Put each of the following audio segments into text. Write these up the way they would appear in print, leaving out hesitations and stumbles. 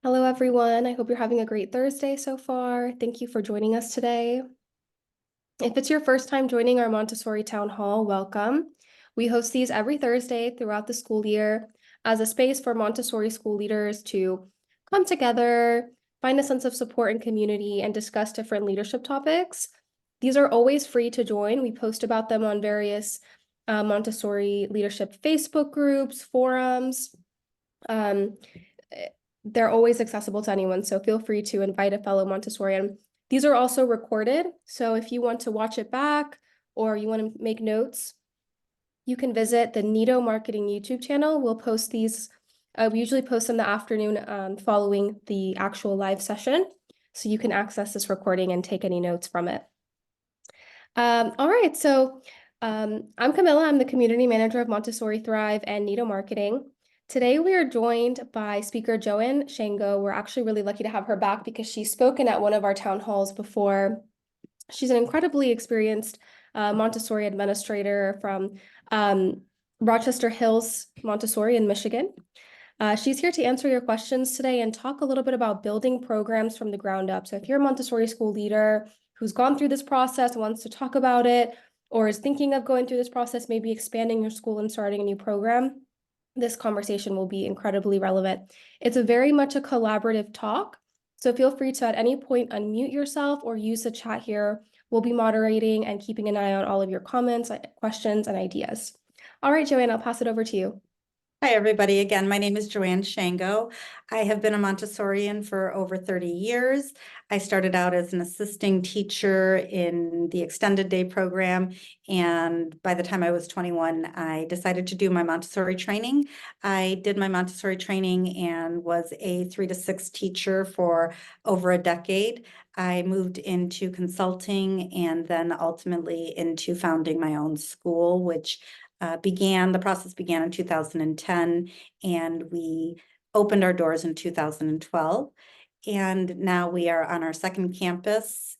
Hello, everyone. I hope you're having a great Thursday so far. Thank you for joining us today. If it's your first time joining our Montessori Town Hall, welcome. We host these every Thursday throughout the school year as a space for Montessori school leaders to come together, find a sense of support and community, and discuss different leadership topics. These are always free to join. We post about them on various Montessori leadership Facebook groups, forums. Um, they're always accessible to anyone, so feel free to invite a fellow Montessorian. These are also recorded, so if you want to watch it back or you want to make notes, you can visit the Nido Marketing YouTube channel. We'll post these. We usually post in the afternoon following the actual live session, so you can access this recording and take any notes from it. All right, so I'm Camilla. I'm the community manager of Montessori Thrive and Nido Marketing. Today we are joined by speaker Joanne Shango. We're actually really lucky to have her back because she's spoken at one of our town halls before. She's an incredibly experienced Montessori administrator from Rochester Hills Montessori in Michigan. She's here to answer your questions today and talk a little bit about building programs from the ground up. So if you're a Montessori school leader who's gone through this process, wants to talk about it, or is thinking of going through this process, maybe expanding your school and starting a new program, this conversation will be incredibly relevant. It's a very much a collaborative talk. So feel free to at any point unmute yourself or use the chat here. We'll be moderating and keeping an eye on all of your comments, questions, and ideas. All right, Joanne, I'll pass it over to you. Hi, everybody. Again, my name is Joanne Shango. I have been a Montessorian for over 30 years. I started out as an assisting teacher in the extended day program. And by the time I was 21, I decided to do my Montessori training. I did my Montessori training and was a 3 to 6 teacher for over a decade. I moved into consulting and then ultimately into founding my own school, which the process began in 2010, and we opened our doors in 2012. And now we are on our second campus.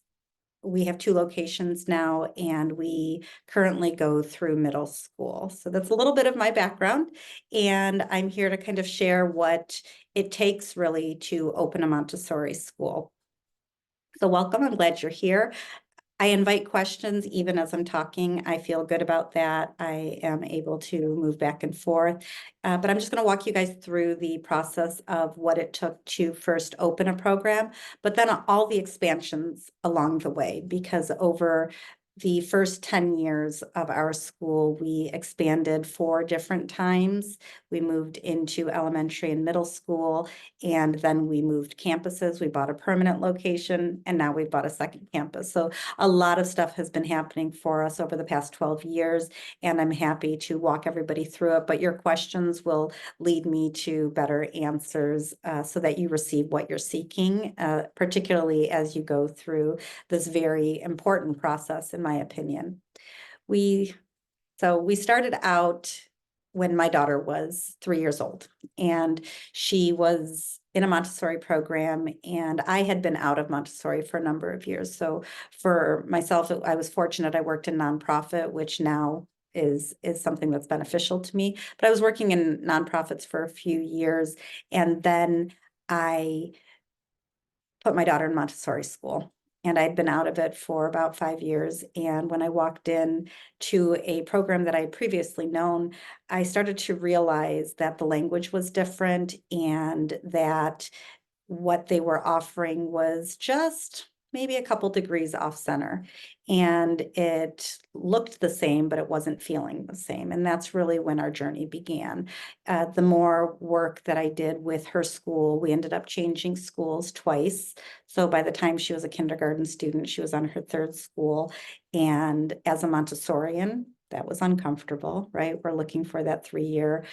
We have 2 locations now, and we currently go through middle school. So that's a little bit of my background, and I'm here to kind of share what it takes really to open a Montessori school. So welcome, I'm glad you're here. I invite questions even as I'm talking. I feel good about that. I am able to move back and forth. But I'm just going to walk you guys through the process of what it took to first open a program, but then all the expansions along the way, because over the first 10 years of our school, we expanded 4 different times. We moved into elementary and middle school, and then we moved campuses. We bought a permanent location, and now we've bought a second campus. So a lot of stuff has been happening for us over the past 12 years, and I'm happy to walk everybody through it. But your questions will lead me to better answers so that you receive what you're seeking, particularly as you go through this very important process, in my opinion. So we started out when my daughter was 3 years old, and she was in a Montessori program, and I had been out of Montessori for a number of years. So for myself, I was fortunate. I worked in nonprofit, which now is something that's beneficial to me. But I was working in nonprofits for a few years, and then I put my daughter in Montessori school. And I'd been out of it for about 5 years. And when I walked in to a program that I had previously known, I started to realize that the language was different and that what they were offering was just maybe a couple degrees off center. And it looked the same, but it wasn't feeling the same. And that's really when our journey began. The more work that I did with her school, we ended up changing schools twice. So by the time she was a kindergarten student, she was on her 3rd school. And as a Montessorian, that was uncomfortable, right? We're looking for that 3-year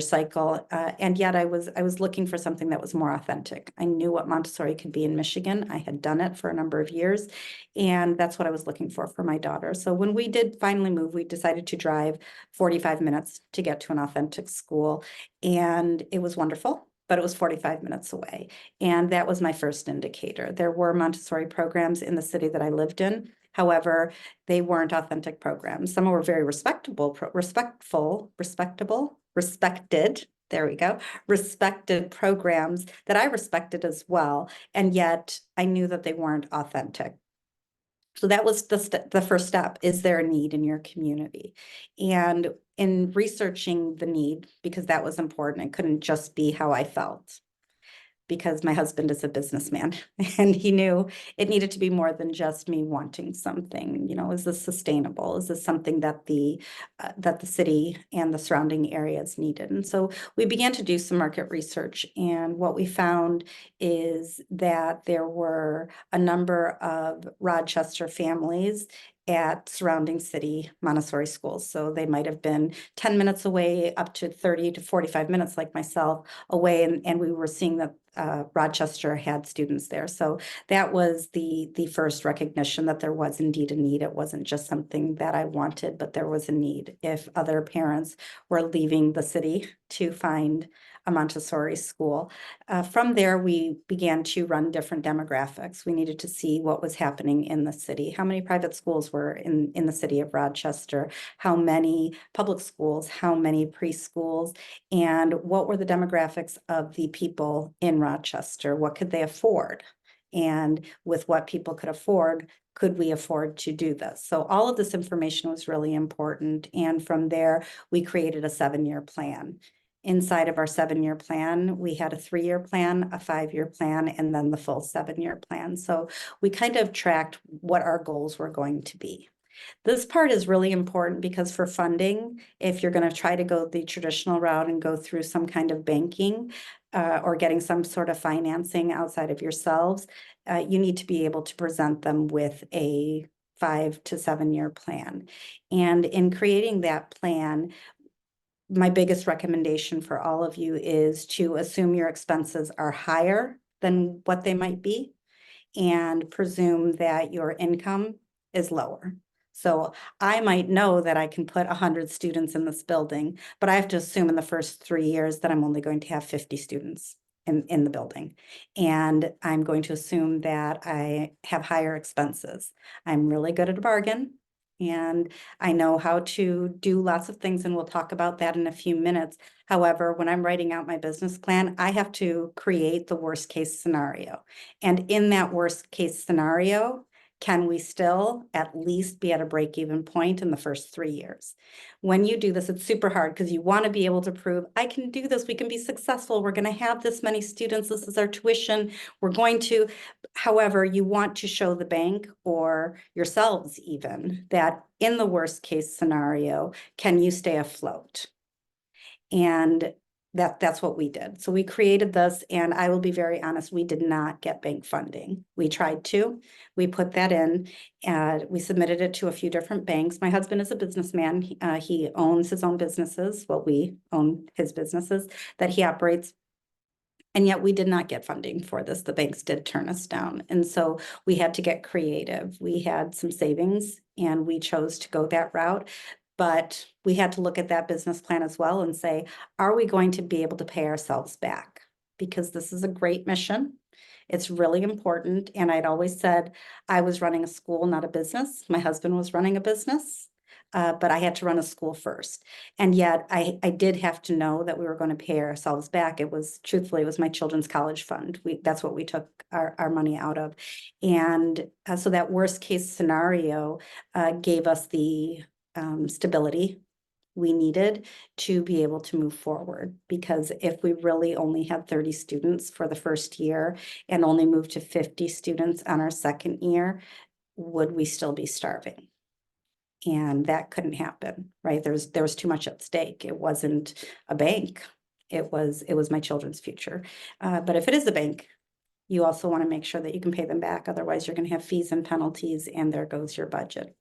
cycle. And yet I was looking for something that was more authentic. I knew what Montessori could be in Michigan. I had done it for a number of years, and that's what I was looking for my daughter. So when we did finally move, we decided to drive 45 minutes to get to an authentic school, and it was wonderful. But it was 45 minutes away. And that was my first indicator. There were Montessori programs in the city that I lived in. However, they weren't authentic programs. Some were very respected, there we go, respected programs that I respected as well. And yet I knew that they weren't authentic. So that was the first step. Is there a need in your community? And in researching the need, because that was important, it couldn't just be how I felt, because my husband is a businessman and he knew it needed to be more than just me wanting something. You know, is this sustainable? Is this something that the city and the surrounding areas needed? And so we began to do some market research, and what we found is that there were a number of Rochester families at surrounding city Montessori schools. So they might have been 10 minutes away, up to 30 to 45 minutes, like myself, away. And we were seeing that Rochester had students there. So that was the first recognition that there was indeed a need. It wasn't just something that I wanted, but there was a need if other parents were leaving the city to find a Montessori school. From there, we began to run different demographics. We needed to see what was happening in the city, how many private schools were in the city of Rochester, how many public schools, how many preschools, and what were the demographics of the people in Rochester? What could they afford? And with what people could afford, could we afford to do this? So all of this information was really important. And from there, we created a 7-year plan. Inside of our 7-year plan, we had a 3-year plan, a 5-year plan, and then the full 7-year plan. So we kind of tracked what our goals were going to be. This part is really important because for funding, if you're going to try to go the traditional route and go through some kind of banking or getting some sort of financing outside of yourselves, you need to be able to present them with a 5 to 7-year plan. And in creating that plan, my biggest recommendation for all of you is to assume your expenses are higher than what they might be and presume that your income is lower. So I might know that I can put 100 students in this building, but I have to assume in the first 3 years that I'm only going to have 50 students in the building. And I'm going to assume that I have higher expenses. I'm really good at a bargain. And I know how to do lots of things, and we'll talk about that in a few minutes. However, when I'm writing out my business plan, I have to create the worst case scenario. And in that worst case scenario, can we still at least be at a break-even point in the first 3 years? When you do this, it's super hard because you want to be able to prove, I can do this, we can be successful, we're going to have this many students, this is our tuition, we're going to. However, you want to show the bank or yourselves even that in the worst case scenario, can you stay afloat? And that's what we did. So we created this, and I will be very honest, we did not get bank funding. We tried to, we put that in, and we submitted it to a few different banks. My husband is a businessman. He owns his own businesses. Well, we own his businesses that he operates. And yet we did not get funding for this. The banks did turn us down. And so we had to get creative. We had some savings and we chose to go that route. But we had to look at that business plan as well and say, are we going to be able to pay ourselves back? Because this is a great mission. It's really important. And I'd always said I was running a school, not a business. My husband was running a business. But I had to run a school first. And yet I did have to know that we were going to pay ourselves back. It was, truthfully, it was my children's college fund. That's what we took our money out of. And so that worst case scenario gave us the stability we needed to be able to move forward. Because if we really only had 30 students for the first year and only moved to 50 students on our second year, would we still be starving? And that couldn't happen, right? There was too much at stake. It wasn't a bank. It was my children's future. But if it is a bank, you also want to make sure that you can pay them back. Otherwise, you're going to have fees and penalties, and there goes your budget.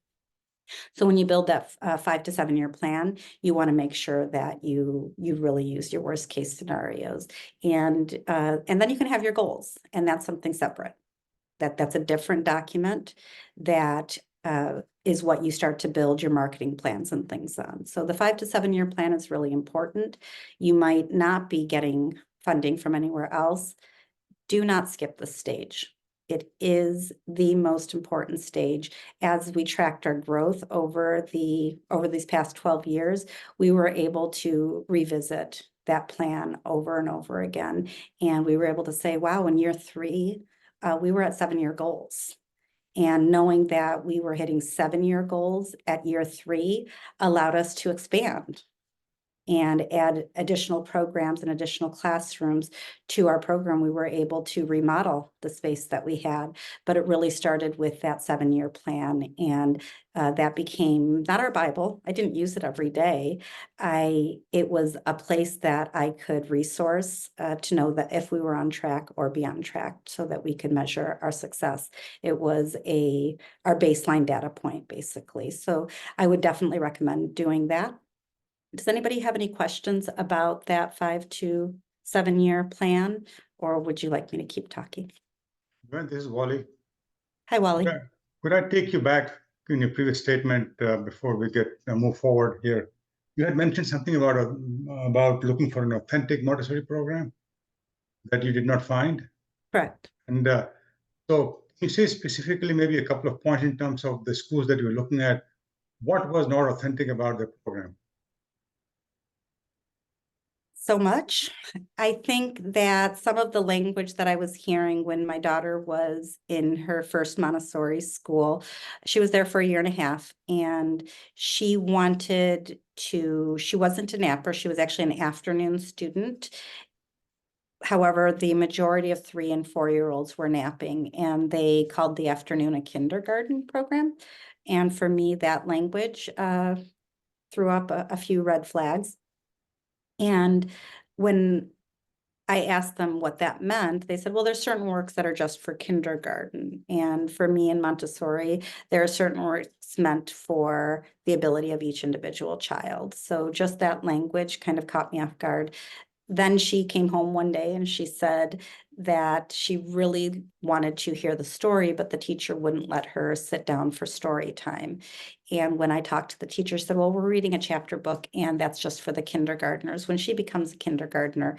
So when you build that 5 to 7 year plan, you want to make sure that you really use your worst case scenarios, and then you can have your goals, and that's something separate. That's a different document that is what you start to build your marketing plans and things on. So the 5 to 7 year plan is really important. You might not be getting funding from anywhere else. Do not skip this stage. It is the most important stage. As we tracked our growth over these past 12 years, we were able to revisit that plan over and over again. And we were able to say, wow, in year 3, we were at 7-year goals. And knowing that we were hitting 7-year goals at year 3 allowed us to expand and add additional programs and additional classrooms to our program. We were able to remodel the space that we had, but it really started with that 7-year plan. And that became not our Bible. I didn't use it every day. It was a place that I could resource to know that if we were on track or be on track so that we could measure our success. It was our baseline data point, basically. So I would definitely recommend doing that. Does anybody have any questions about that 5 to 7-year plan, or would you like me to keep talking? Well, this is Wally. Hi, Wally. Could I take you back in your previous statement before we move forward here? You had mentioned something about looking for an authentic Montessori program that you did not find. Correct. And so can you say specifically maybe a couple of points in terms of the schools that you were looking at? What was not authentic about the program? So much. I think that some of the language that I was hearing when my daughter was in her first Montessori school, she was there for 1.5 years, and she wasn't a napper, she was actually an afternoon student. However, the majority of 3- and 4-year-olds were napping, and they called the afternoon a kindergarten program. And for me, that language threw up a few red flags. And when I asked them what that meant, they said, well, there's certain works that are just for kindergarten. And for me in Montessori, there are certain works meant for the ability of each individual child. So just that language kind of caught me off guard. Then she came home one day and she said that she really wanted to hear the story, but the teacher wouldn't let her sit down for story time. And when I talked to the teacher, she said, well, we're reading a chapter book and that's just for the kindergartners. When she becomes a kindergartner,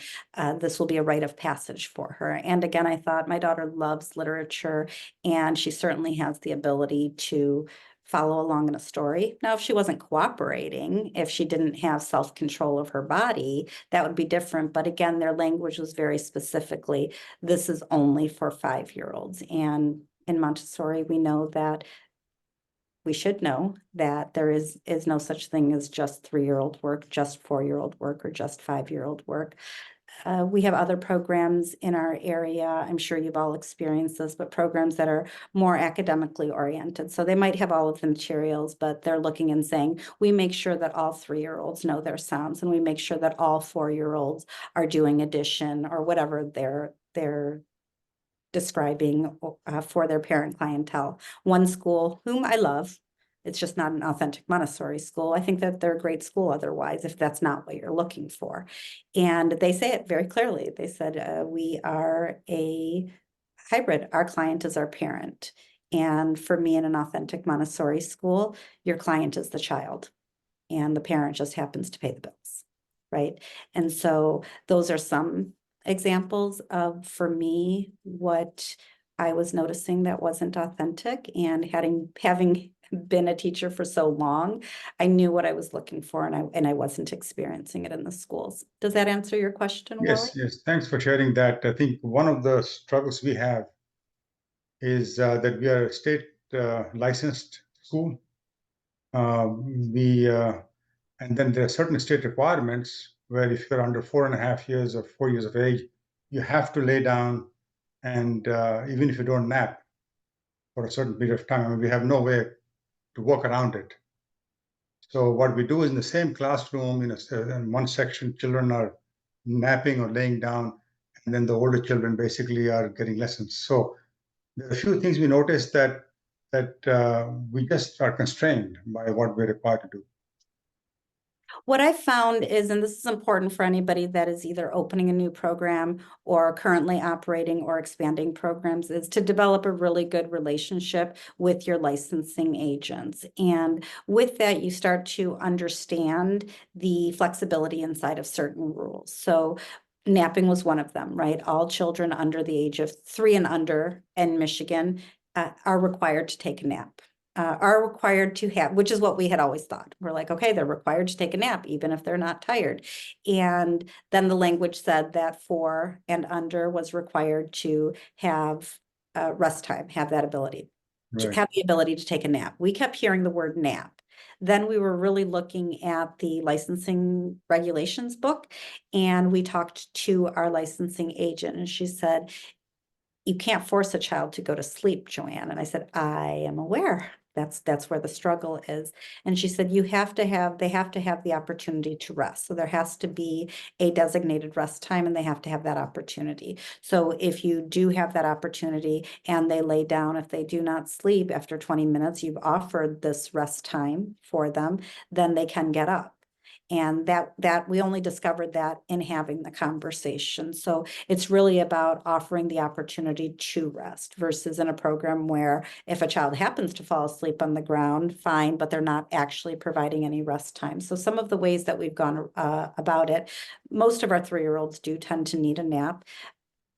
this will be a rite of passage for her. And again, I thought my daughter loves literature and she certainly has the ability to follow along in a story. Now, if she wasn't cooperating, if she didn't have self-control of her body, that would be different. But again, their language was very specifically, this is only for 5-year-olds. And in Montessori, we should know that there is no such thing as just 3-year-old work, just 4-year-old work, or just 5-year-old work. We have other programs in our area. I'm sure you've all experienced this, but programs that are more academically oriented. So they might have all of the materials, but they're looking and saying, we make sure that all 3-year-olds know their sounds, and we make sure that all 4-year-olds are doing addition or whatever they're describing for their parent clientele. One school, whom I love, it's just not an authentic Montessori school. I think that they're a great school otherwise, if that's not what you're looking for. And they say it very clearly. They said, we are a hybrid. Our client is our parent. And for me, in an authentic Montessori school, your client is the child and the parent just happens to pay the bills, right? And so those are some examples of, for me, what I was noticing that wasn't authentic. And having been a teacher for so long, I knew what I was looking for, and I wasn't experiencing it in the schools. Does that answer your question, Wally? Yes. Thanks for sharing that. I think one of the struggles we have is that we are a state licensed school. And then there are certain state requirements where if you're under 4.5 years or 4 years of age, you have to lay down, and even if you don't nap for a certain period of time, I mean, we have no way to work around it. So what we do is in the same classroom, in one section, children are napping or laying down, and then the older children basically are getting lessons. So there are a few things we noticed that we just are constrained by what we're required to do. What I found is, and this is important for anybody that is either opening a new program or currently operating or expanding programs, is to develop a really good relationship with your licensing agents. And with that, you start to understand the flexibility inside of certain rules. So napping was one of them, right? All children under the age of 3 and under in Michigan are required to take a nap. are required to have, which is what we had always thought. We're like, okay, they're required to take a nap, even if they're not tired. And then the language said that 4 and under was required to have rest time, have that ability, to Right. have the ability to take a nap. We kept hearing the word nap. Then we were really looking at the licensing regulations book, and we talked to our licensing agent, and she said, you can't force a child to go to sleep, Joanne. And I said, I am aware. That's where the struggle is. And she said, they have to have the opportunity to rest. So there has to be a designated rest time, and they have to have that opportunity. So if you do have that opportunity and they lay down, if they do not sleep after 20 minutes, you've offered this rest time for them, then they can get up. And that we only discovered that in having the conversation. So it's really about offering the opportunity to rest versus in a program where if a child happens to fall asleep on the ground, fine, but they're not actually providing any rest time. So some of the ways that we've gone about it, most of our 3-year-olds do tend to need a nap.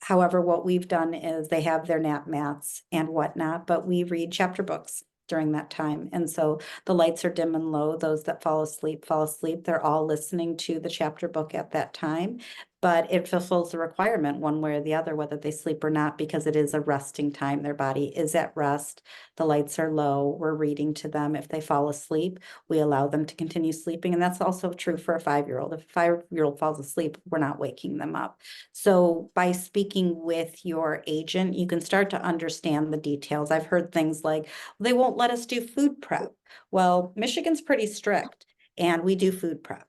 However, what we've done is they have their nap mats and whatnot, but we read chapter books during that time. And so the lights are dim and low. Those that fall asleep, fall asleep. They're all listening to the chapter book at that time, but it fulfills the requirement one way or the other, whether they sleep or not, because it is a resting time. Their body is at rest. The lights are low. We're reading to them. If they fall asleep, we allow them to continue sleeping. And that's also true for a 5-year-old. If a 5-year-old falls asleep, we're not waking them up. So by speaking with your agent, you can start to understand the details. I've heard things like, they won't let us do food prep. Well, Michigan's pretty strict, and we do food prep.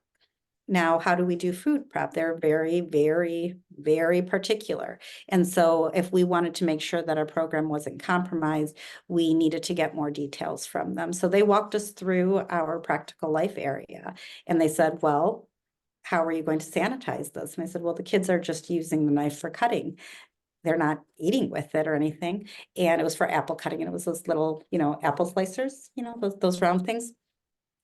Now, how do we do food prep? They're very, very, very particular. And so if we wanted to make sure that our program wasn't compromised, we needed to get more details from them. So they walked us through our practical life area, and they said, well, how are you going to sanitize this? And I said, well, the kids are just using the knife for cutting. They're not eating with it or anything. And it was for apple cutting, and it was those little, apple slicers, those round things.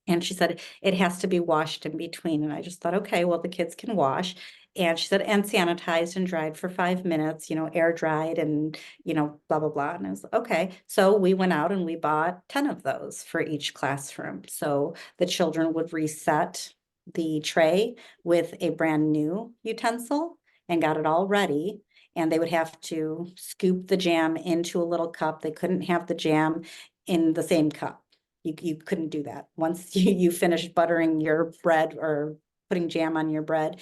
And she said, it has to be washed in between. And I just thought, okay, well, the kids can wash. And she said, and sanitized and dried for 5 minutes, air dried and, blah, blah, blah. And I was okay. So we went out and we bought 10 of those for each classroom. So the children would reset the tray with a brand new utensil and got it all ready. And they would have to scoop the jam into a little cup. They couldn't have the jam in the same cup. You couldn't do that. Once you finished buttering your bread or putting jam on your bread,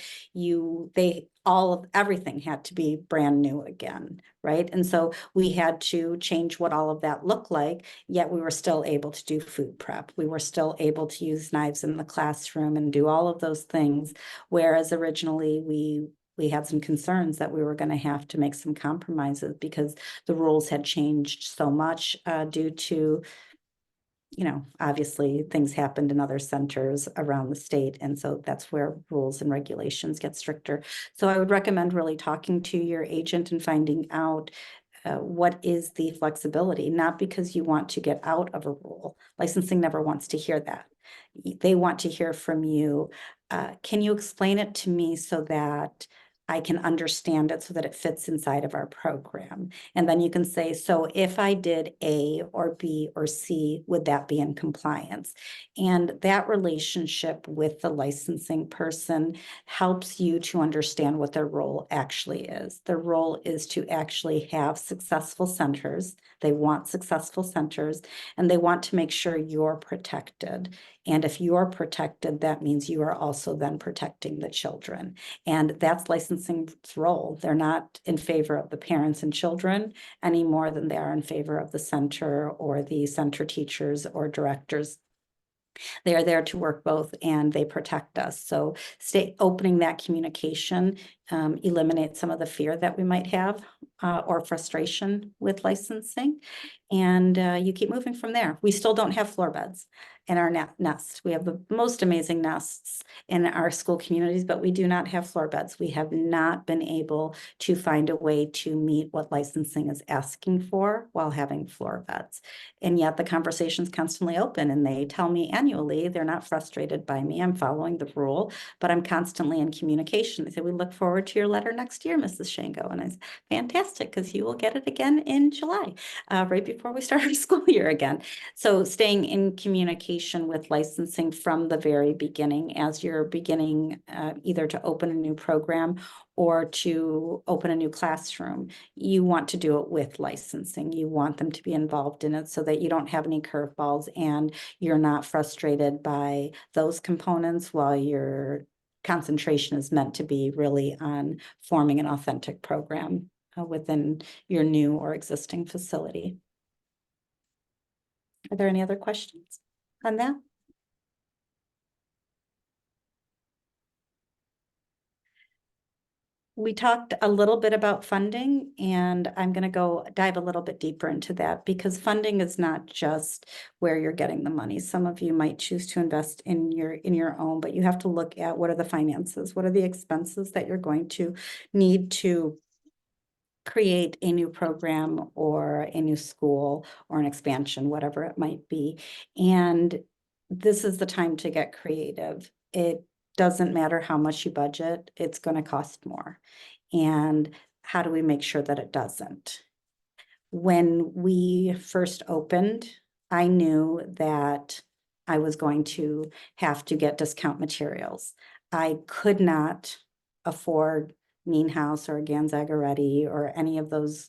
everything had to be brand new again, right? And so we had to change what all of that looked like, yet we were still able to do food prep. We were still able to use knives in the classroom and do all of those things, whereas originally we had some concerns that we were going to have to make some compromises because the rules had changed so much due to obviously things happened in other centers around the state. And so that's where rules and regulations get stricter. So I would recommend really talking to your agent and finding out what is the flexibility, not because you want to get out of a rule. Licensing never wants to hear that. They want to hear from you. Can you explain it to me so that I can understand it so that it fits inside of our program? And then you can say, so if I did A or B or C, would that be in compliance? And that relationship with the licensing person helps you to understand what their role actually is. Their role is to actually have successful centers. They want successful centers, and they want to make sure you're protected. And if you're protected, that means you are also then protecting the children. And that's licensing's role. They're not in favor of the parents and children any more than they are in favor of the center or the center teachers or directors. They are there to work both, and they protect us. So opening that communication eliminates some of the fear that we might have or frustration with licensing. And you keep moving from there. We still don't have floor beds in our nest. We have the most amazing nests in our school communities, but we do not have floor beds. We have not been able to find a way to meet what licensing is asking for while having floor beds. And yet the conversation is constantly open, and they tell me annually they're not frustrated by me. I'm following the rule, but I'm constantly in communication. They say, we look forward to your letter next year, Mrs. Shango. And I said, fantastic, because you will get it again in July, right before before we start our school year again. So staying in communication with licensing from the very beginning as you're beginning either to open a new program or to open a new classroom, you want to do it with licensing. You want them to be involved in it so that you don't have any curveballs and you're not frustrated by those components while your concentration is meant to be really on forming an authentic program within your new or existing facility. Are there any other questions on that? We talked a little bit about funding, and I'm going to go dive a little bit deeper into that because funding is not just where you're getting the money. Some of you might choose to invest in your own, but you have to look at what are the finances, what are the expenses that you're going to need to create a new program or a new school or an expansion, whatever it might be. And this is the time to get creative. It doesn't matter how much you budget, it's going to cost more. And how do we make sure that it doesn't? When we first opened, I knew that I was going to have to get discount materials. I could not afford Mean House or Ganzagaretti or any of those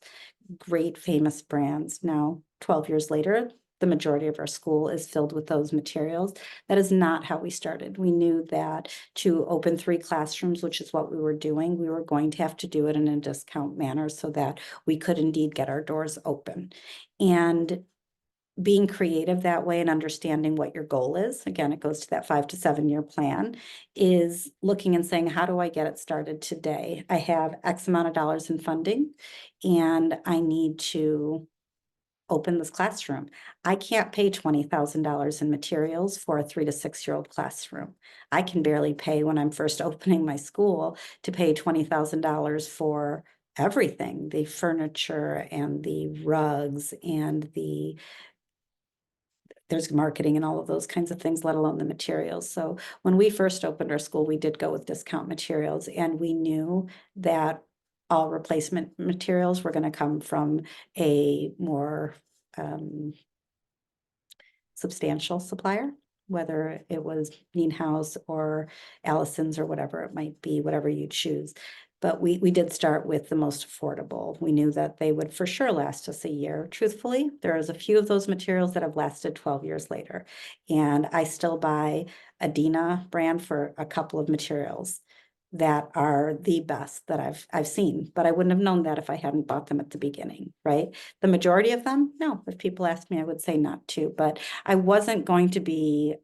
great famous brands. Now, 12 years later, the majority of our school is filled with those materials. That is not how we started. We knew that to open 3 classrooms, which is what we were doing, we were going to have to do it in a discount manner so that we could indeed get our doors open. And being creative that way and understanding what your goal is, again, it goes to that 5 to 7 year plan, is looking and saying, how do I get it started today? I have X amount of dollars in funding and I need to open this classroom. I can't pay $20,000 in materials for a 3 to 6 year old classroom. I can barely pay when I'm first opening my school to pay $20,000 for everything, the furniture and the rugs and there's marketing and all of those kinds of things, let alone the materials. So when we first opened our school, we did go with discount materials, and we knew that all replacement materials were going to come from a more substantial supplier, whether it was Mean House or Allison's or whatever it might be, whatever you choose. But we did start with the most affordable. We knew that they would for sure last us a year. Truthfully, there's a few of those materials that have lasted 12 years later. And I still buy a Dina brand for a couple of materials that are the best that I've seen, but I wouldn't have known that if I hadn't bought them at the beginning, right? The majority of them, no. If people asked me, I would say not to, but I wasn't going to be,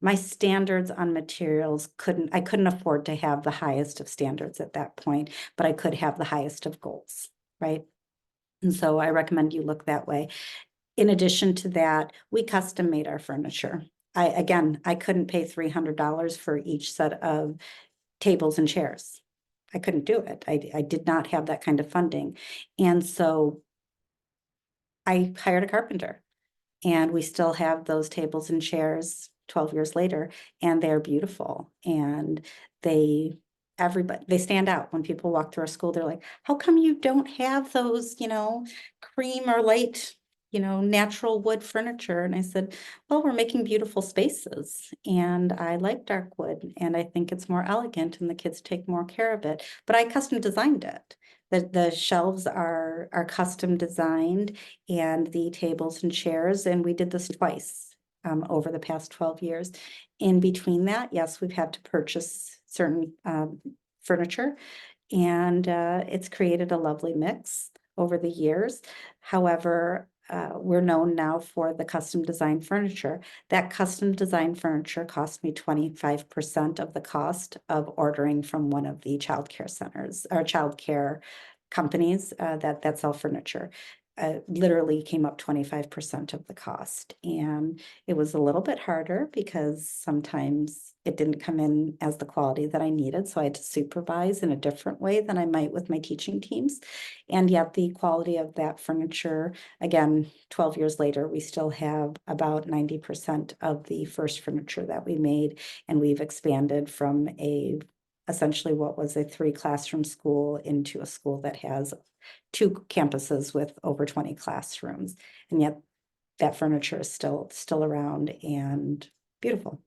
my standards on materials I couldn't afford to have the highest of standards at that point, but I could have the highest of goals, right? And so I recommend you look that way. In addition to that, we custom made our furniture. I couldn't pay $300 for each set of tables and chairs. I couldn't do it. I did not have that kind of funding. And so I hired a carpenter, and we still have those tables and chairs 12 years later, and they're beautiful. And they stand out. When people walk through our school, they're like, how come you don't have those, cream or light, natural wood furniture? And I said, well, we're making beautiful spaces, and I like dark wood, and I think it's more elegant, and the kids take more care of it. But I custom designed it. The shelves are custom designed, and the tables and chairs, and we did this twice over the past 12 years. In between that, yes, we've had to purchase certain furniture, and it's created a lovely mix over the years. However, we're known now for the custom design furniture. That custom design furniture cost me 25% of the cost of ordering from one of the childcare centers or childcare companies that sell furniture. Literally came up 25% of the cost. And it was a little bit harder because sometimes it didn't come in as the quality that I needed. So I had to supervise in a different way than I might with my teaching teams. And yet the quality of that furniture, again, 12 years later, we still have about 90% of the first furniture that we made. And we've expanded from a essentially what was a 3-classroom school into a school that has 2 campuses with over 20 classrooms. And yet that furniture is still around and beautiful.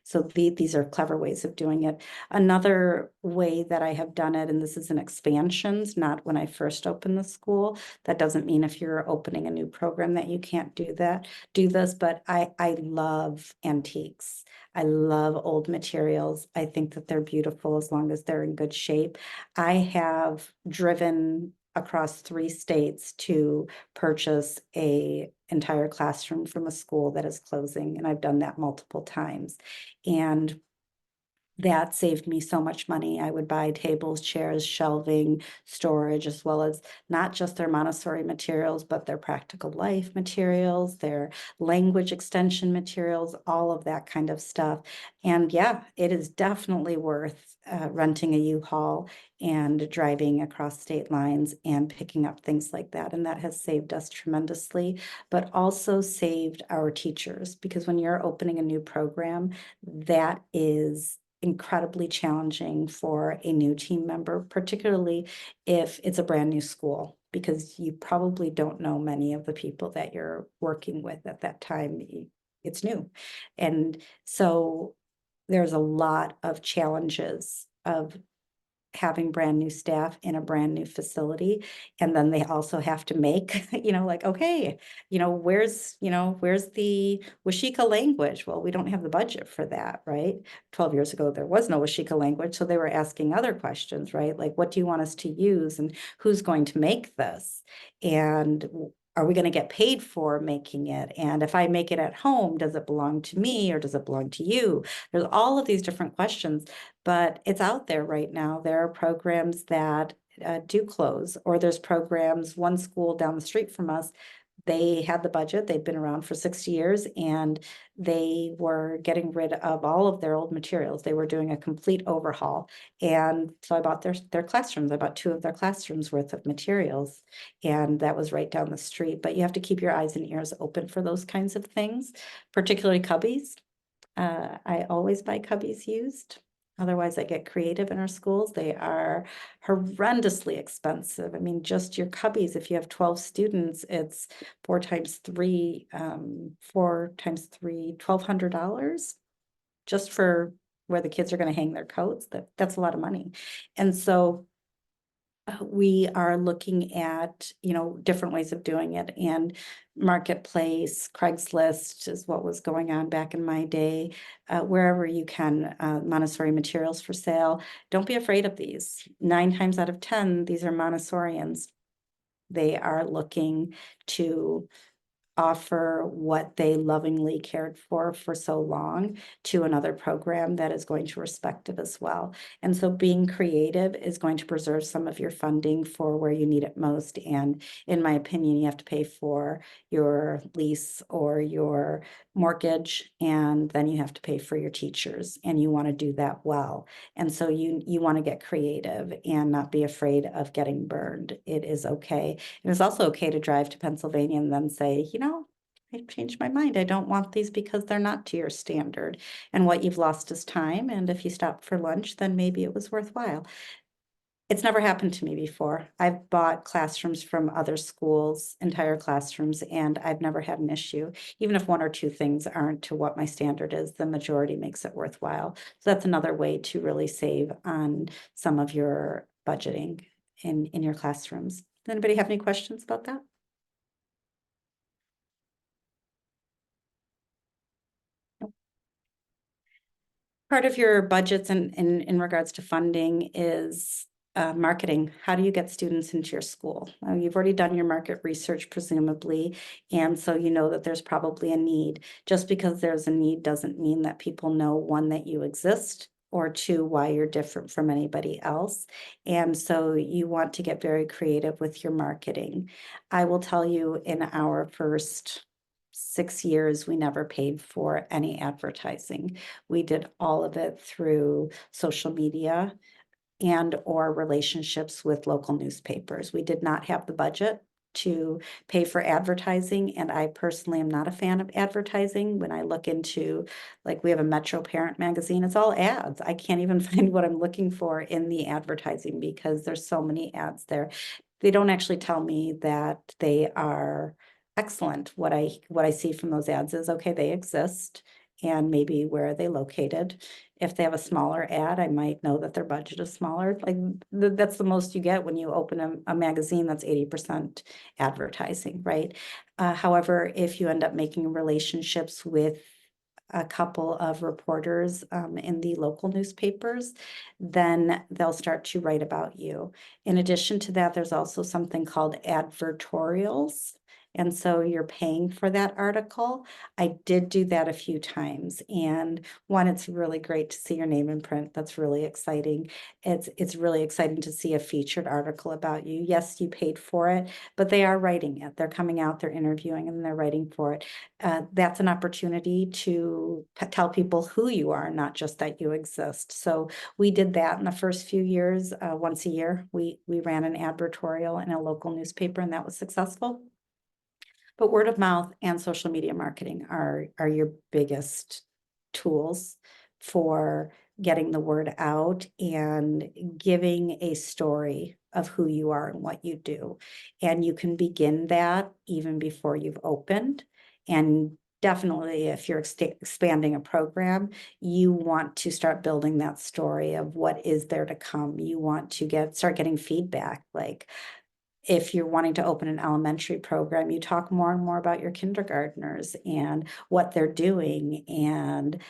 So these are clever ways of doing it. Another way that I have done it, and this is in expansions, not when I first opened the school. That doesn't mean if you're opening a new program that you can't do this, but I love antiques. I love old materials. I think that they're beautiful as long as they're in good shape. I have driven across 3 states to purchase a entire classroom from a school that is closing, and I've done that multiple times. And that saved me so much money. I would buy tables, chairs, shelving, storage, as well as not just their Montessori materials, but their practical life materials, their language extension materials, all of that kind of stuff. And yeah, it is definitely worth renting a U-Haul and driving across state lines and picking up things like that. And that has saved us tremendously, but also saved our teachers, because when you're opening a new program, that is incredibly challenging for a new team member, particularly if it's a brand new school, because you probably don't know many of the people that you're working with at that time. It's new. And so there's a lot of challenges of having brand new staff in a brand new facility. And then they also have to make, like, okay, where's the Washika language? Well, we don't have the budget for that, right? 12 years ago, there was no Washika language. So they were asking other questions, right? Like, what do you want us to use? And who's going to make this? And are we going to get paid for making it? And if I make it at home, does it belong to me or does it belong to you? There's all of these different questions, but it's out there right now. There are programs that do close, or there's programs, one school down the street from us, they had the budget, they'd been around for 60 years, and they were getting rid of all of their old materials. They were doing a complete overhaul. And so I bought their classrooms. I bought 2 of their classrooms worth of materials, and that was right down the street. But you have to keep your eyes and ears open for those kinds of things, particularly cubbies. I always buy cubbies used. Otherwise, I get creative in our schools. They are horrendously expensive. I mean, just your cubbies, if you have 12 students, it's 4 times 3, $1,200 just for where the kids are going to hang their coats. That's a lot of money. And so we are looking at, different ways of doing it, and Marketplace, Craigslist is what was going on back in my day. Wherever you can, Montessori materials for sale. Don't be afraid of these. 9 times out of 10, these are Montessorians. They are looking to offer what they lovingly cared for so long to another program that is going to respect it as well. And so being creative is going to preserve some of your funding for where you need it most. And in my opinion, you have to pay for your lease or your mortgage, and then you have to pay for your teachers, and you want to do that well. And so you want to get creative and not be afraid of getting burned. It is okay. And it's also okay to drive to Pennsylvania and then say, I changed my mind. I don't want these because they're not to your standard. And what you've lost is time. And if you stop for lunch, then maybe it was worthwhile. It's never happened to me before. I've bought classrooms from other schools, entire classrooms, and I've never had an issue. Even if 1 or 2 things aren't to what my standard is, the majority makes it worthwhile. So that's another way to really save on some of your budgeting in your classrooms. Does anybody have any questions about that? Part of your budgets in regards to funding is marketing. How do you get students into your school? You've already done your market research, presumably, and so you know that there's probably a need. Just because there's a need doesn't mean that people know, 1, that you exist, or 2, why you're different from anybody else. And so you want to get very creative with your marketing. I will tell you, in our first 6 years, we never paid for any advertising. We did all of it through social media and or relationships with local newspapers. We did not have the budget to pay for advertising, and I personally am not a fan of advertising. When I look into, like, we have a Metro Parent magazine, it's all ads. I can't even find what I'm looking for in the advertising because there's so many ads there. They don't actually tell me that they are excellent. What I see from those ads is, okay, they exist, and maybe where are they located? If they have a smaller ad, I might know that their budget is smaller. Like, that's the most you get when you open a magazine that's 80% advertising, right? However, if you end up making relationships with a couple of reporters in the local newspapers, then they'll start to write about you. In addition to that, there's also something called advertorials. And so you're paying for that article. I did do that a few times. And one, it's really great to see your name in print. That's really exciting. It's really exciting to see a featured article about you. Yes, you paid for it, but they are writing it. They're coming out, they're interviewing, and they're writing for it. That's an opportunity to tell people who you are, not just that you exist. So we did that in the first few years. Once a year, we ran an advertorial in a local newspaper, and that was successful. But word of mouth and social media marketing are your biggest tools for getting the word out and giving a story of who you are and what you do. And you can begin that even before you've opened. And definitely, if you're expanding a program, you want to start building that story of what is there to come. You want to start getting feedback. Like, if you're wanting to open an elementary program, you talk more and more about your kindergartners and what they're doing and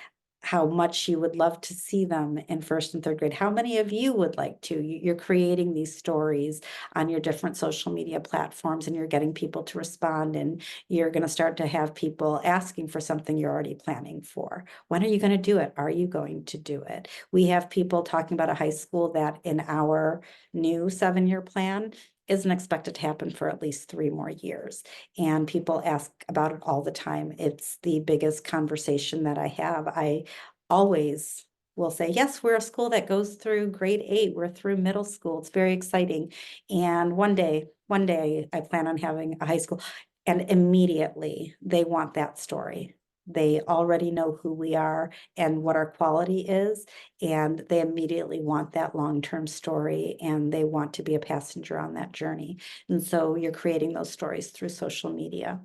how much you would love to see them in first and third grade. How many of you would like to? You're creating these stories on your different social media platforms, and you're getting people to respond, and you're going to start to have people asking for something you're already planning for. When are you going to do it? Are you going to do it? We have people talking about a high school that in our new 7-year plan isn't expected to happen for at least 3 more years. And people ask about it all the time. It's the biggest conversation that I have. I always will say, yes, we're a school that goes through grade 8. We're through middle school. It's very exciting. And one day I plan on having a high school, and immediately they want that story. They already know who we are and what our quality is, and they immediately want that long-term story, and they want to be a passenger on that journey. And so you're creating those stories through social media.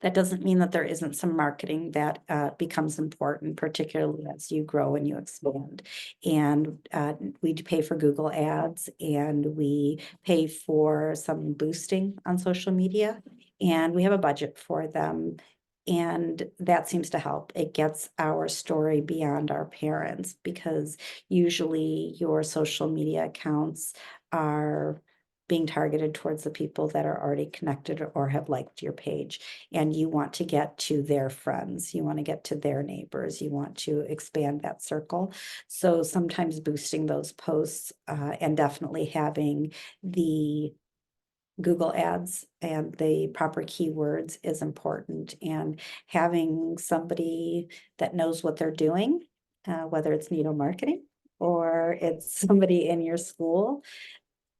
That doesn't mean that there isn't some marketing that becomes important, particularly as you grow and you expand. And we pay for Google ads, and we pay for some boosting on social media, and we have a budget for them. And that seems to help. It gets our story beyond our parents, because usually your social media accounts are being targeted towards the people that are already connected or have liked your page. And you want to get to their friends, you want to get to their neighbors, you want to expand that circle. So sometimes boosting those posts and definitely having the Google ads and the proper keywords is important, and having somebody that knows what they're doing, whether it's Nido Marketing or it's somebody in your school,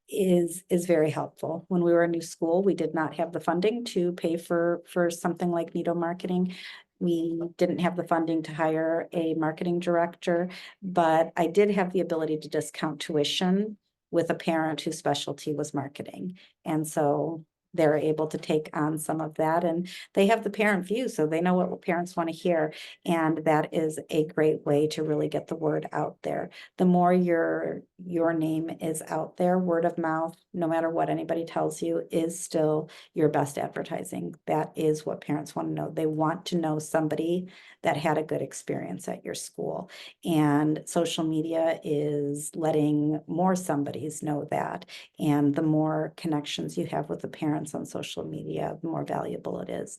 is very helpful. When we were a new school, we did not have the funding to pay for something like Nido Marketing. We didn't have the funding to hire a marketing director, but I did have the ability to discount tuition with a parent whose specialty was marketing. And so they're able to take on some of that, and they have the parent view, so they know what parents want to hear. And that is a great way to really get the word out there. The more your name is out there, word of mouth, no matter what anybody tells you, is still your best advertising. That is what parents want to know. They want to know somebody that had a good experience at your school. And social media is letting more somebodies know that. And the more connections you have with the parents on social media, the more valuable it is.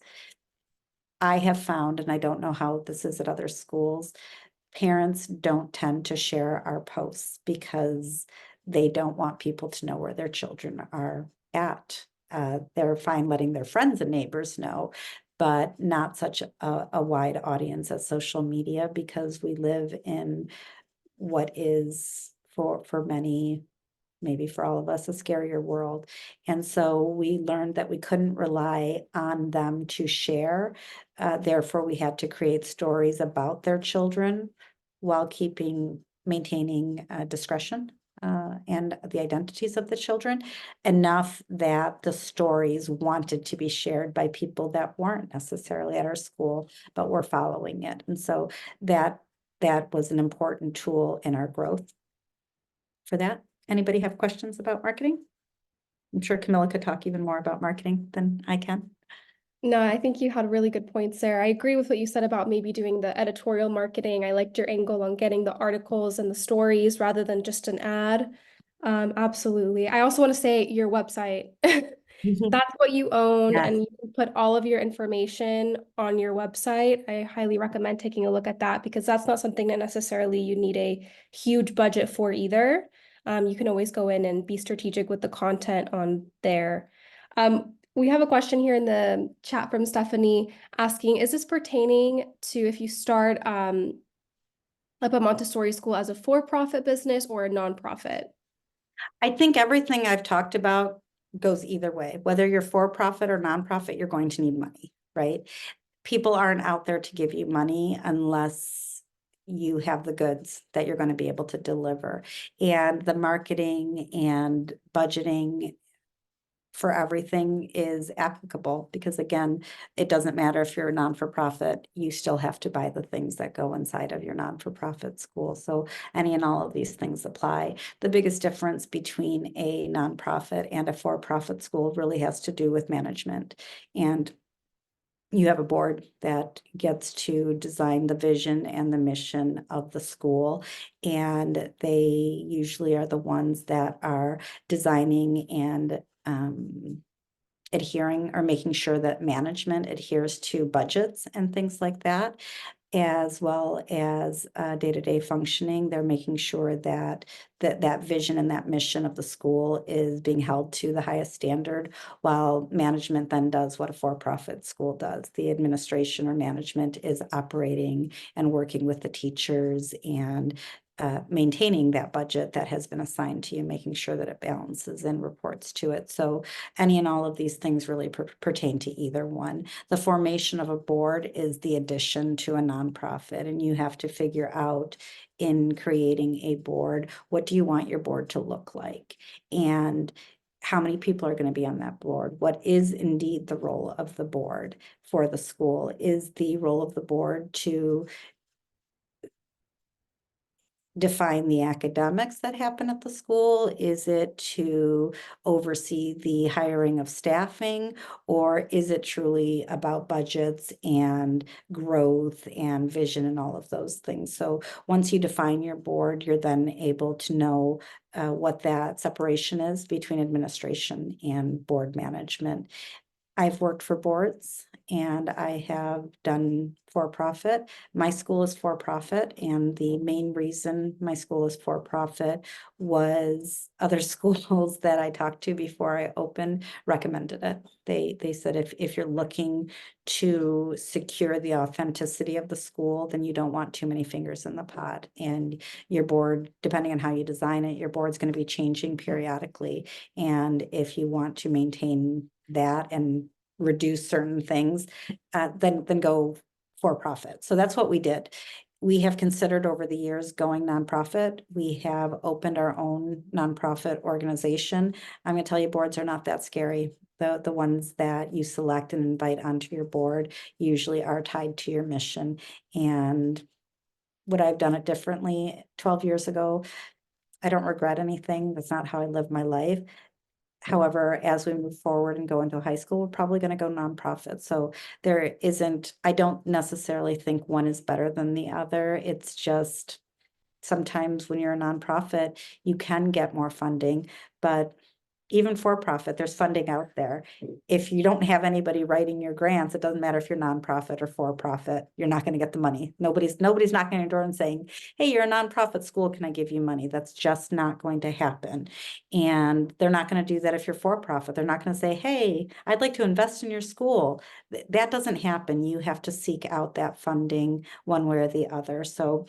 I have found, and I don't know how this is at other schools, parents don't tend to share our posts because they don't want people to know where their children are at. They're fine letting their friends and neighbors know, but not such a wide audience as social media, because we live in what is for many maybe for all of us, a scarier world. And so we learned that we couldn't rely on them to share. Therefore, we had to create stories about their children while maintaining discretion and the identities of the children, enough that the stories wanted to be shared by people that weren't necessarily at our school, but were following it. And so that was an important tool in our growth for that. Anybody have questions about marketing? I'm sure Camilla could talk even more about marketing than I can. No, I think you had really good points there. I agree with what you said about maybe doing the editorial marketing. I liked your angle on getting the articles and the stories rather than just an ad. Absolutely. I also want to say your website. That's what you own, Yes. and you can put all of your information on your website. I highly recommend taking a look at that because that's not something that necessarily you need a huge budget for either. You can always go in and be strategic with the content on there. We have a question here in the chat from Stephanie asking, is this pertaining to if you start up a Montessori school as a for-profit business or a nonprofit? I think everything I've talked about goes either way. Whether you're for-profit or nonprofit, you're going to need money, right? People aren't out there to give you money unless you have the goods that you're going to be able to deliver. And the marketing and budgeting for everything is applicable because, again, it doesn't matter if you're a non-for-profit, you still have to buy the things that go inside of your non-for-profit school. So any and all of these things apply. The biggest difference between a nonprofit and a for-profit school really has to do with management. And you have a board that gets to design the vision and the mission of the school. And they usually are the ones that are designing and adhering or making sure that management adheres to budgets and things like that, as well as day-to-day functioning. They're making sure that that vision and that mission of the school is being held to the highest standard, while management then does what a for-profit school does. The administration or management is operating and working with the teachers and maintaining that budget that has been assigned to you, making sure that it balances and reports to it. So any and all of these things really pertain to either one. The formation of a board is the addition to a nonprofit, and you have to figure out in creating a board, what do you want your board to look like? And how many people are going to be on that board? What is indeed the role of the board for the school? Is the role of the board to define the academics that happen at the school? Is it to oversee the hiring of staffing? Or is it truly about budgets and growth and vision and all of those things? So once you define your board, you're then able to know what that separation is between administration and board management. I've worked for boards and I have done for-profit. My school is for-profit, and the main reason my school is for-profit was other schools that I talked to before I opened recommended it. They said if you're looking to secure the authenticity of the school, then you don't want too many fingers in the pot. And your board, depending on how you design it, your board's going to be changing periodically. And if you want to maintain that and reduce certain things, then go for profit. So that's what we did. We have considered over the years going nonprofit. We have opened our own nonprofit organization. I'm going to tell you, boards are not that scary. The ones that you select and invite onto your board usually are tied to your mission. And would I have done it differently 12 years ago? I don't regret anything. That's not how I live my life. However, as we move forward and go into high school, we're probably going to go nonprofit. So there isn't, I don't necessarily think one is better than the other. It's just sometimes when you're a nonprofit, you can get more funding, but even for profit, there's funding out there. If you don't have anybody writing your grants, it doesn't matter if you're nonprofit or for profit, you're not going to get the money. Nobody's knocking on your door and saying, hey, you're a nonprofit school, can I give you money? That's just not going to happen. And they're not going to do that if you're for profit. They're not going to say, hey, I'd like to invest in your school. That doesn't happen. You have to seek out that funding one way or the other. So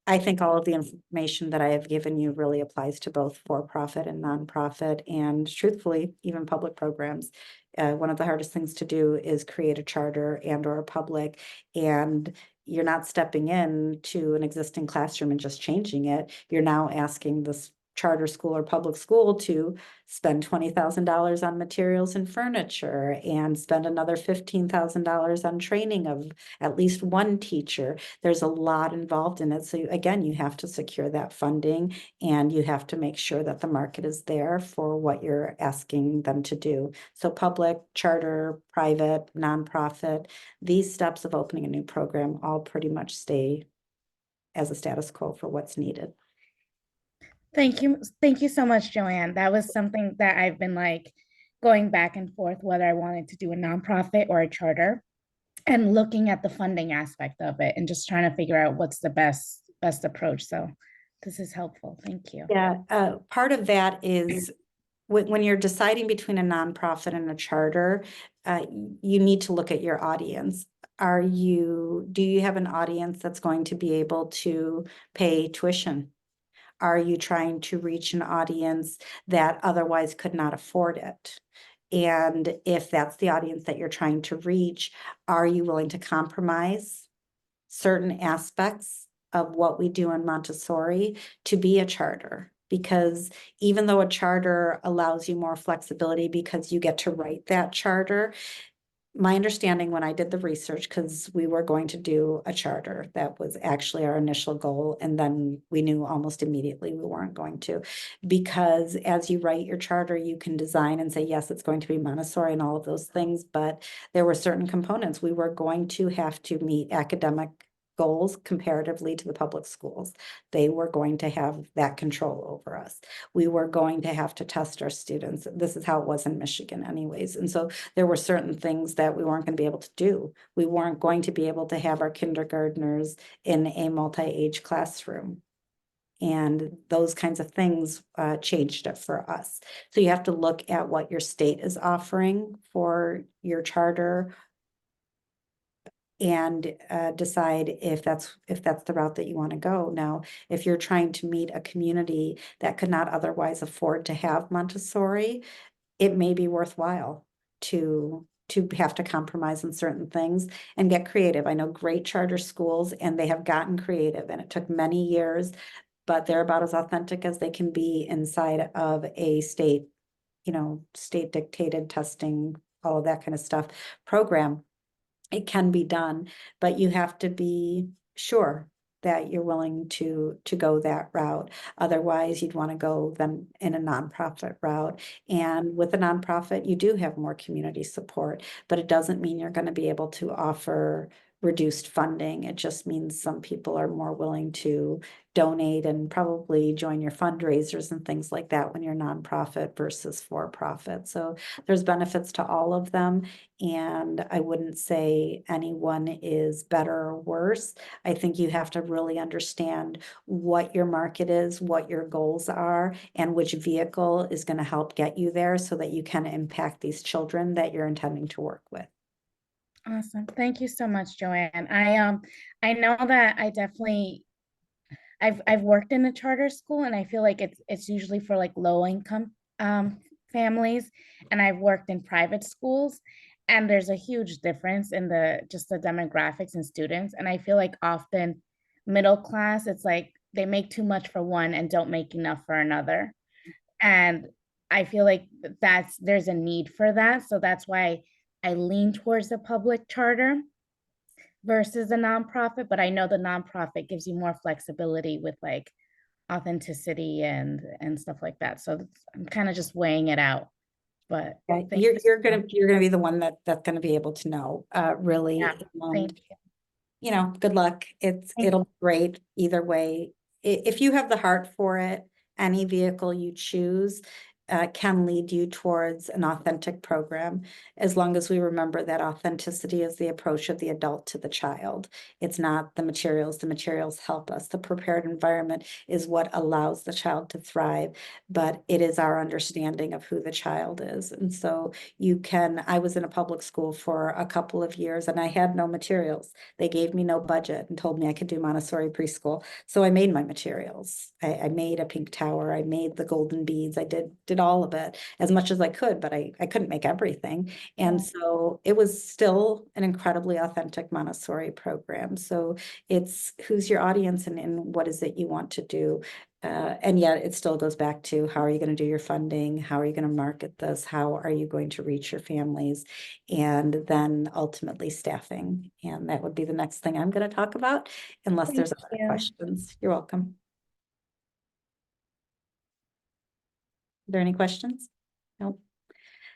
I think all of the information that I have given you really applies to both for-profit and nonprofit, and truthfully, even public programs. One of the hardest things to do is create a charter and or a public, and you're not stepping in to an existing classroom and just changing it. You're now asking this charter school or public school to spend $20,000 on materials and furniture and spend another $15,000 on training of at least one teacher. There's a lot involved in it. So again, you have to secure that funding, and you have to make sure that the market is there for what you're asking them to do. So public, charter, private, nonprofit, these steps of opening a new program all pretty much stay as a status quo for what's needed. Thank you. Thank you so much, Joanne. That was something that I've been like going back and forth whether I wanted to do a nonprofit or a charter, and looking at the funding aspect of it and just trying to figure out what's the best approach. So this is helpful. Thank you. Yeah, part of that is when you're deciding between a nonprofit and a charter, you need to look at your audience. Do you have an audience that's going to be able to pay tuition? Are you trying to reach an audience that otherwise could not afford it? And if that's the audience that you're trying to reach, are you willing to compromise certain aspects of what we do in Montessori to be a charter? Because even though a charter allows you more flexibility because you get to write that charter, my understanding when I did the research, because we were going to do a charter, that was actually our initial goal. And then we knew almost immediately we weren't going to, because as you write your charter, you can design and say, yes, it's going to be Montessori and all of those things. But there were certain components. We were going to have to meet academic goals comparatively to the public schools. They were going to have that control over us. We were going to have to test our students. This is how it was in Michigan anyways. And so there were certain things that we weren't going to be able to do. We weren't going to be able to have our kindergartners in a multi-age classroom. And those kinds of things changed it for us. So you have to look at what your state is offering for your charter and decide if that's the route that you want to go. Now, if you're trying to meet a community that could not otherwise afford to have Montessori, it may be worthwhile to have to compromise on certain things and get creative. I know great charter schools, and they have gotten creative, and it took many years, but they're about as authentic as they can be inside of a state, state dictated testing, all of that kind of stuff program. It can be done, but you have to be sure that you're willing to go that route. Otherwise, you'd want to go then in a nonprofit route. And with a nonprofit, you do have more community support, but it doesn't mean you're going to be able to offer reduced funding. It just means some people are more willing to donate and probably join your fundraisers and things like that when you're nonprofit versus for profit. So there's benefits to all of them. And I wouldn't say anyone is better or worse. I think you have to really understand what your market is, what your goals are, and which vehicle is going to help get you there so that you can impact these children that you're intending to work with. Awesome. Thank you so much, Joanne. I know that I've worked in a charter school, and I feel like it's usually for like low income families, and I've worked in private schools, and there's a huge difference in the demographics and students. And I feel like often middle class, it's like they make too much for one and don't make enough for another. And I feel like there's a need for that. So that's why I lean towards the public charter versus a nonprofit. But I know the nonprofit gives you more flexibility with like authenticity and stuff like that. So I'm kind of just weighing it out. But Okay. thank you You're so gonna much. be the one that's gonna be able to know really. Yeah, And thank you. good luck. Thank It'll be great either way. If you have the heart for it, any vehicle you choose, can lead you towards an authentic program, as long as we remember that authenticity is the approach of the adult to the child. It's not the materials help us. The prepared environment is what allows the child to thrive, but it is our understanding of who the child is. And so I was in a public school for a couple of years and I had no materials. They gave me no budget and told me I could do Montessori preschool. So I made my materials. I made a pink tower. I made the golden beads. I did all of it as much as I could, but I couldn't make everything. And so it was still an incredibly authentic Montessori program. So it's who's your audience and what is it you want to do. And yet it still goes back to how are you going to do your funding? How are you going to market this? How are you going to reach your families? And then ultimately staffing. And that would be the next thing I'm going to talk about, unless there's other questions. You're welcome. Are there any questions? No.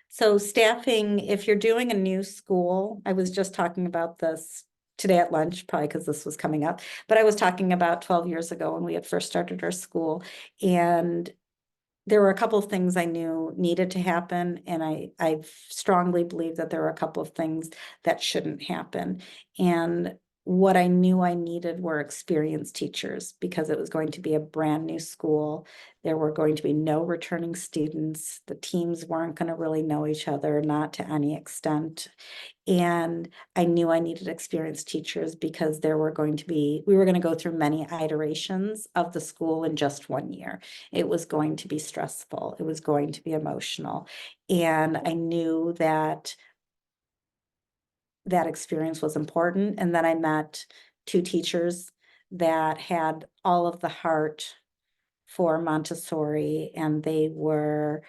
So staffing, if you're doing a new school, I was just talking about this today at lunch, probably because this was coming up, but I was talking about 12 years ago when we had first started our school, and there were a couple of things I knew needed to happen, and I strongly believe that there were a couple of things that shouldn't happen. And what I knew I needed were experienced teachers, because it was going to be a brand new school. There were going to be no returning students. The teams weren't going to really know each other, not to any extent. And I knew I needed experienced teachers because we were going to go through many iterations of the school in just 1 year. It was going to be stressful. It was going to be emotional. And I knew that experience was important. And then I met 2 teachers that had all of the heart for Montessori, and they were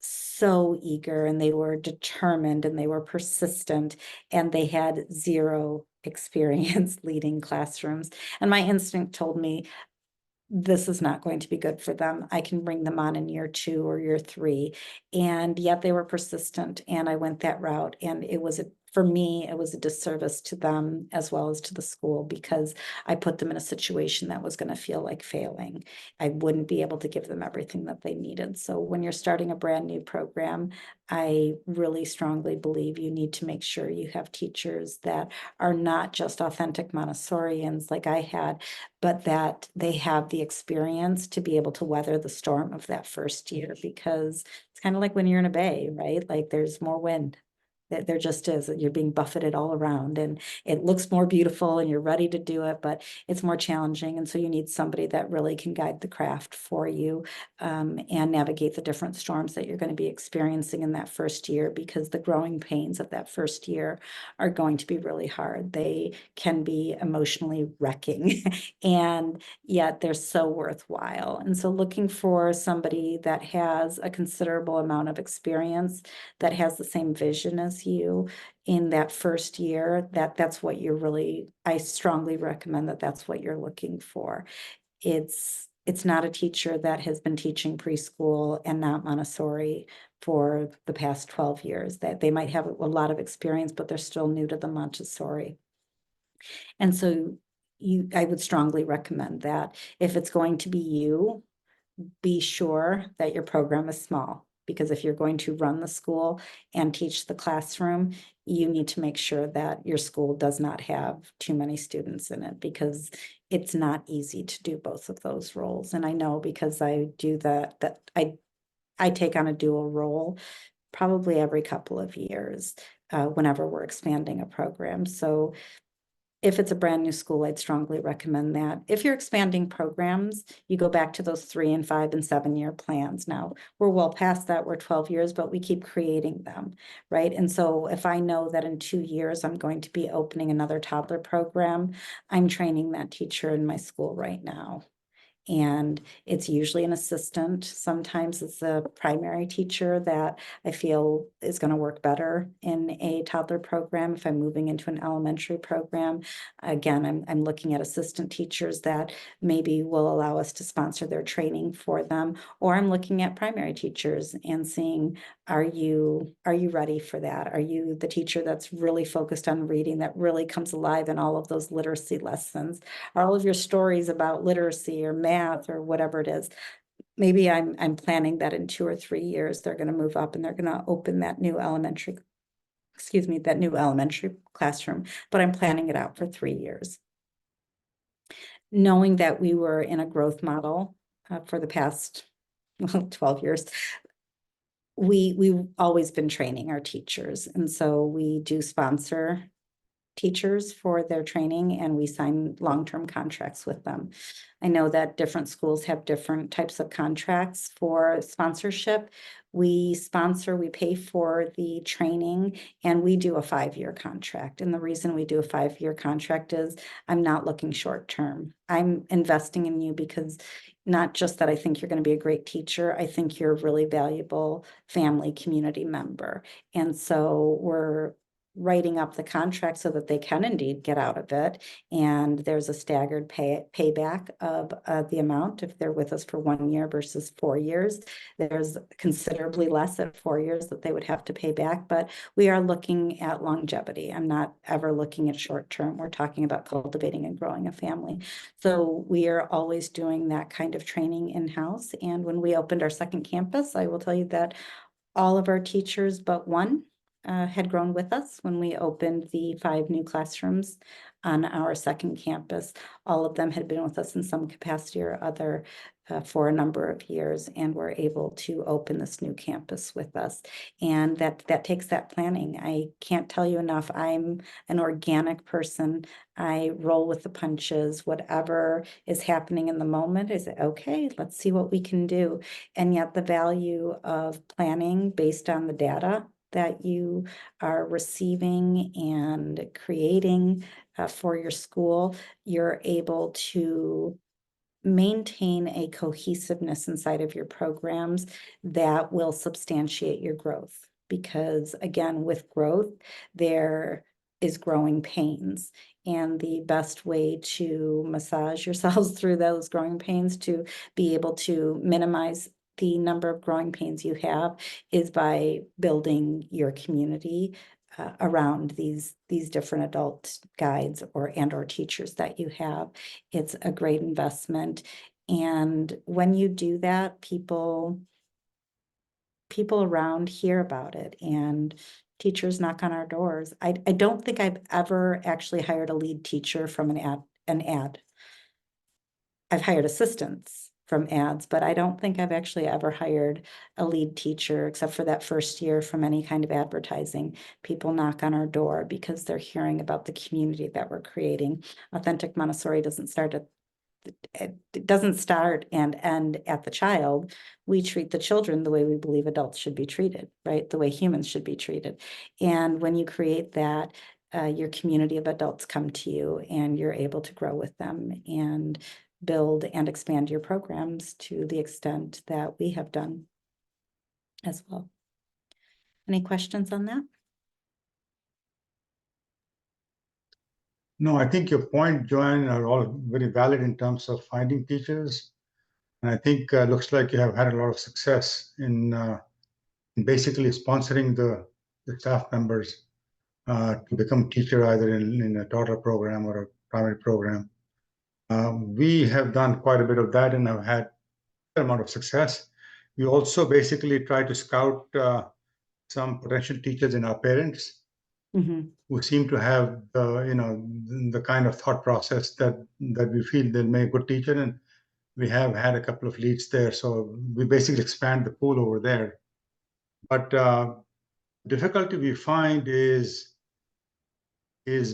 so eager and they were determined and they were persistent, and they had 0 experience leading classrooms. And my instinct told me, this is not going to be good for them. I can bring them on in year 2 or year 3. And yet they were persistent, and I went that route. And for me, it was a disservice to them as well as to the school, because I put them in a situation that was going to feel like failing. I wouldn't be able to give them everything that they needed. So when you're starting a brand new program, I really strongly believe you need to make sure you have teachers that are not just authentic Montessorians like I had, but that they have the experience to be able to weather the storm of that first year, because it's kind of like when you're in a bay, right? Like there's more wind. There just is. You're being buffeted all around, and it looks more beautiful and you're ready to do it, but it's more challenging. And so you need somebody that really can guide the craft for you, and navigate the different storms that you're going to be experiencing in that first year, because the growing pains of that first year are going to be really hard. They can be emotionally wrecking and yet they're so worthwhile. And so looking for somebody that has a considerable amount of experience, that has the same vision as you in that first year, that's what I strongly recommend that's what you're looking for. It's not a teacher that has been teaching preschool and not Montessori for the past 12 years, that they might have a lot of experience, but they're still new to the Montessori. And so I would strongly recommend that if it's going to be you, be sure that your program is small, because if you're going to run the school and teach the classroom, you need to make sure that your school does not have too many students in it, because it's not easy to do both of those roles. And I know, because I do that I take on a dual role probably every couple of years, whenever we're expanding a program. So if it's a brand new school, I'd strongly recommend that. If you're expanding programs, you go back to those 3 and 5 and 7-year plans. Now, we're well past that, we're 12 years, but we keep creating them, right? And so if I know that in 2 years, I'm going to be opening another toddler program, I'm training that teacher in my school right now. And it's usually an assistant. Sometimes it's a primary teacher that I feel is going to work better in a toddler program. If I'm moving into an elementary program, again, I'm looking at assistant teachers that maybe will allow us to sponsor their training for them. Or I'm looking at primary teachers and seeing, are you ready for that? Are you the teacher that's really focused on reading, that really comes alive in all of those literacy lessons? Are all of your stories about literacy or math or whatever it is, maybe I'm planning that in 2 or 3 years, they're going to move up and they're going to open that new elementary classroom, but I'm planning it out for 3 years. Knowing that we were in a growth model for the past 12 years, we've always been training our teachers. And so we do sponsor teachers for their training, and we sign long-term contracts with them. I know that different schools have different types of contracts for sponsorship. We sponsor, we pay for the training, and we do a 5-year contract. And the reason we do a 5-year contract is I'm not looking short-term. I'm investing in you because not just that I think you're going to be a great teacher, I think you're a really valuable family community member. And so we're writing up the contract so that they can indeed get out of it. And there's a staggered payback of the amount if they're with us for 1 year versus 4 years. There's considerably less at 4 years that they would have to pay back, but we are looking at longevity. I'm not ever looking at short term. We're talking about cultivating and growing a family. So we are always doing that kind of training in-house. And when we opened our second campus, I will tell you that all of our teachers but one had grown with us when we opened the 5 new classrooms on our second campus. All of them had been with us in some capacity or other for a number of years, and were able to open this new campus with us. And that takes that planning. I can't tell you enough. I'm an organic person. I roll with the punches. Whatever is happening in the moment is okay, let's see what we can do. And yet the value of planning based on the data that you are receiving and creating for your school, you're able to maintain a cohesiveness inside of your programs that will substantiate your growth. Because again, with growth, there is growing pains. And the best way to massage yourselves through those growing pains, to be able to minimize the number of growing pains you have, is by building your community around these different adult guides or teachers that you have. It's a great investment. And when you do that, people around hear about it, and teachers knock on our doors. I don't think I've ever actually hired a lead teacher from an ad. I've hired assistants from ads, but I don't think I've actually ever hired a lead teacher, except for that first year, from any kind of advertising. People knock on our door because they're hearing about the community that we're creating. Authentic Montessori doesn't start and end at the child. We treat the children the way we believe adults should be treated, right? The way humans should be treated. And when you create that, your community of adults come to you, and you're able to grow with them and build and expand your programs to the extent that we have done as well. Any questions on that? No, I think your point, Joanne, are all very valid in terms of finding teachers. And I think looks like you have had a lot of success in basically sponsoring the staff members to become teacher, either in a toddler program or a primary program. We have done quite a bit of that and have had a amount of success. We also basically try to scout some potential teachers in our parents who seem to have the kind of thought process that we feel they'll make a good teacher, and we have had a couple of leads there. So we basically expand the pool over there. But difficulty we find is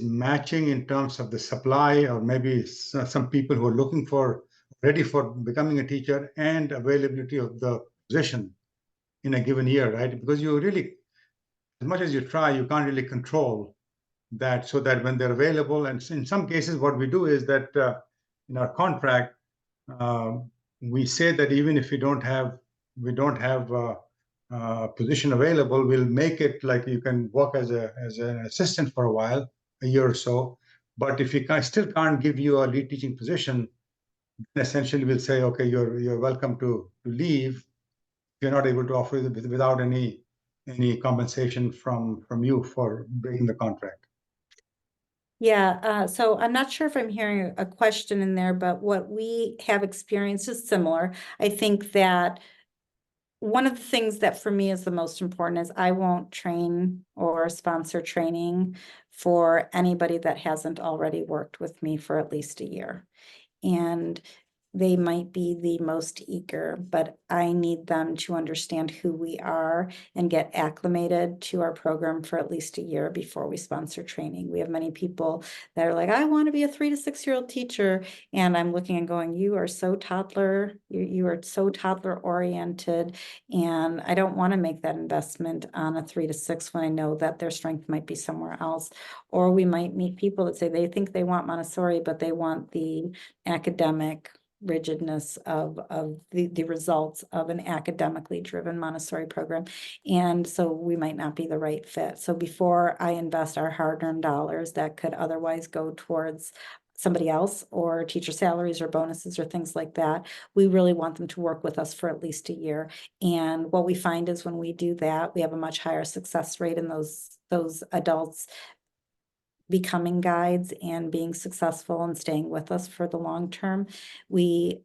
matching in terms of the supply, or maybe some people who are ready for becoming a teacher, and availability of the position in a given year, right? Because you really, as much as you try, you can't really control that, so that when they're available, and in some cases what we do is that in our contract, we say that even if we don't have a position available, we'll make it like you can work as an assistant for a while, a year or so. But if we still can't give you a lead teaching position, then essentially we'll say, okay, you're welcome to leave. You're not able to offer it without any compensation from you for breaking the contract. Yeah, so I'm not sure if I'm hearing a question in there, but what we have experienced is similar. I think that one of the things that for me is the most important is I won't train or sponsor training for anybody that hasn't already worked with me for at least a year. And they might be the most eager, but I need them to understand who we are and get acclimated to our program for at least a year before we sponsor training. We have many people that are like, I want to be a 3 to 6 year old teacher. And I'm looking and going, you are so toddler, you are so toddler oriented. And I don't want to make that investment on a 3 to 6 when I know that their strength might be somewhere else. Or we might meet people that say they think they want Montessori, but they want the academic rigidness of the results of an academically driven Montessori program. And so we might not be the right fit. So before I invest our hard-earned dollars that could otherwise go towards somebody else or teacher salaries or bonuses or things like that, we really want them to work with us for at least a year. And what we find is when we do that, we have a much higher success rate in those adults becoming guides and being successful and staying with us for the long term. We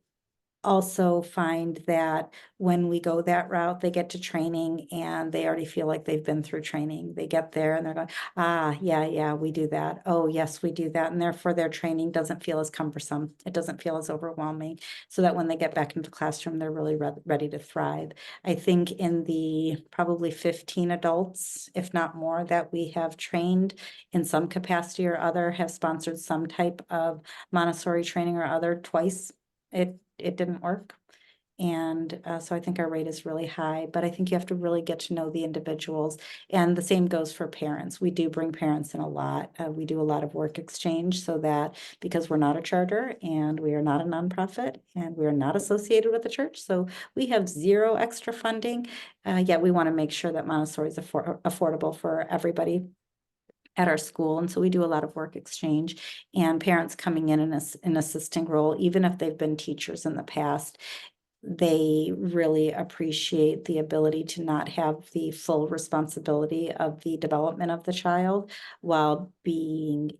also find that when we go that route, they get to training and they already feel like they've been through training. They get there and they're going, yeah, we do that. Oh, yes, we do that. And therefore their training doesn't feel as cumbersome. It doesn't feel as overwhelming, so that when they get back into the classroom, they're really ready to thrive. I think in the probably 15 adults, if not more, that we have trained in some capacity or other, have sponsored some type of Montessori training or other twice. It didn't work. And so I think our rate is really high, but I think you have to really get to know the individuals. And the same goes for parents. We do bring parents in a lot. We do a lot of work exchange so that because we're not a charter and we are not a nonprofit and we are not associated with the church, so we have zero extra funding. Yet we want to make sure that Montessori is affordable for everybody at our school. And so we do a lot of work exchange, and parents coming in an assisting role, even if they've been teachers in the past, they really appreciate the ability to not have the full responsibility of the development of the child while being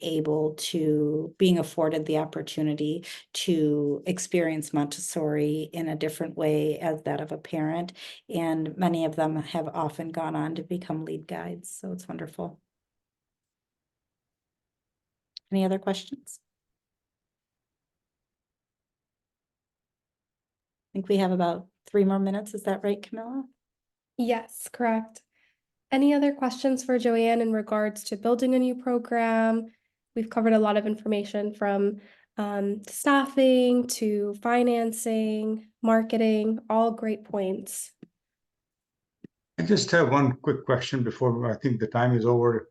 afforded the opportunity to experience Montessori in a different way as that of a parent. And many of them have often gone on to become lead guides. So it's wonderful. Any other questions? I think we have about 3 more minutes. Is that right, Camilla? Yes, correct. Any other questions for Joanne in regards to building a new program? We've covered a lot of information from staffing to financing, marketing, all great points. I just have one quick question before I think the time is over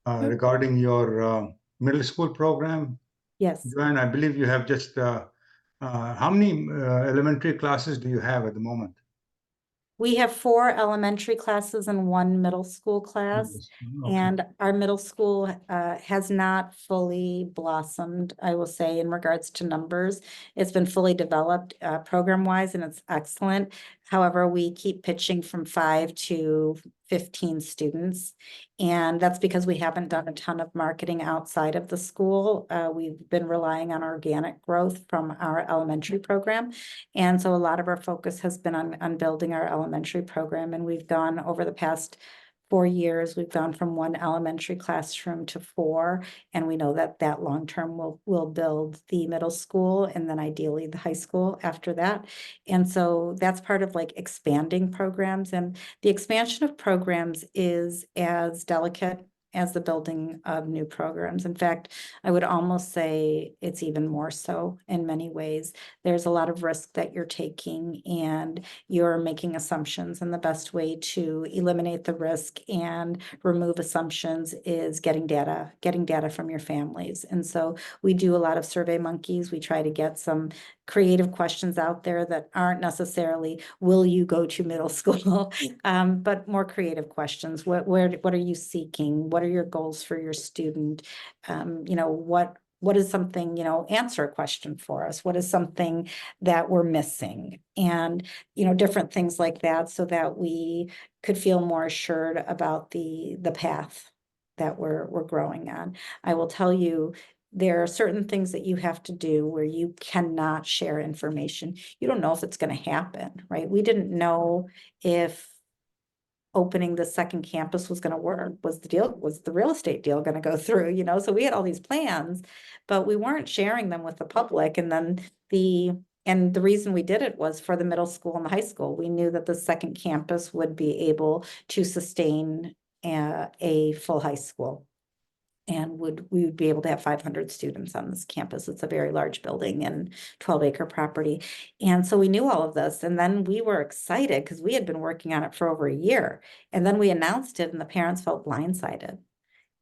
regarding your middle school program. Yes. Joanne, I believe you have just how many elementary classes do you have at the moment? We have 4 elementary classes and 1 middle school class. Okay. And our middle school has not fully blossomed, I will say, in regards to numbers. It's been fully developed program-wise, and it's excellent. However, we keep pitching from 5 to 15 students. And that's because we haven't done a ton of marketing outside of the school. We've been relying on organic growth from our elementary program. And so a lot of our focus has been on building our elementary program. And we've gone over the past 4 years, we've gone from 1 elementary classroom to 4. And we know that that long-term will build the middle school and then ideally the high school after that. And so that's part of like expanding programs. And the expansion of programs is as delicate as the building of new programs. In fact, I would almost say it's even more so in many ways. There's a lot of risk that you're taking and you're making assumptions, and the best way to eliminate the risk and remove assumptions is getting data from your families. And so we do a lot of Survey Monkeys. We try to get some creative questions out there that aren't necessarily, will you go to middle school? But more creative questions. What are you seeking? What are your goals for your student? What is something, answer a question for us. What is something that we're missing? And, different things like that, so that we could feel more assured about the path that we're growing on. I will tell you, there are certain things that you have to do where you cannot share information. You don't know if it's going to happen, right? We didn't know if opening the second campus was going to work. Was the real estate deal going to go through, you know? So we had all these plans, but we weren't sharing them with the public. And then the reason we did it was for the middle school and the high school. We knew that the second campus would be able to sustain a full high school. And we would be able to have 500 students on this campus. It's a very large building and 12-acre property. And so we knew all of this. And then we were excited because we had been working on it for over a year. And then we announced it and the parents felt blindsided.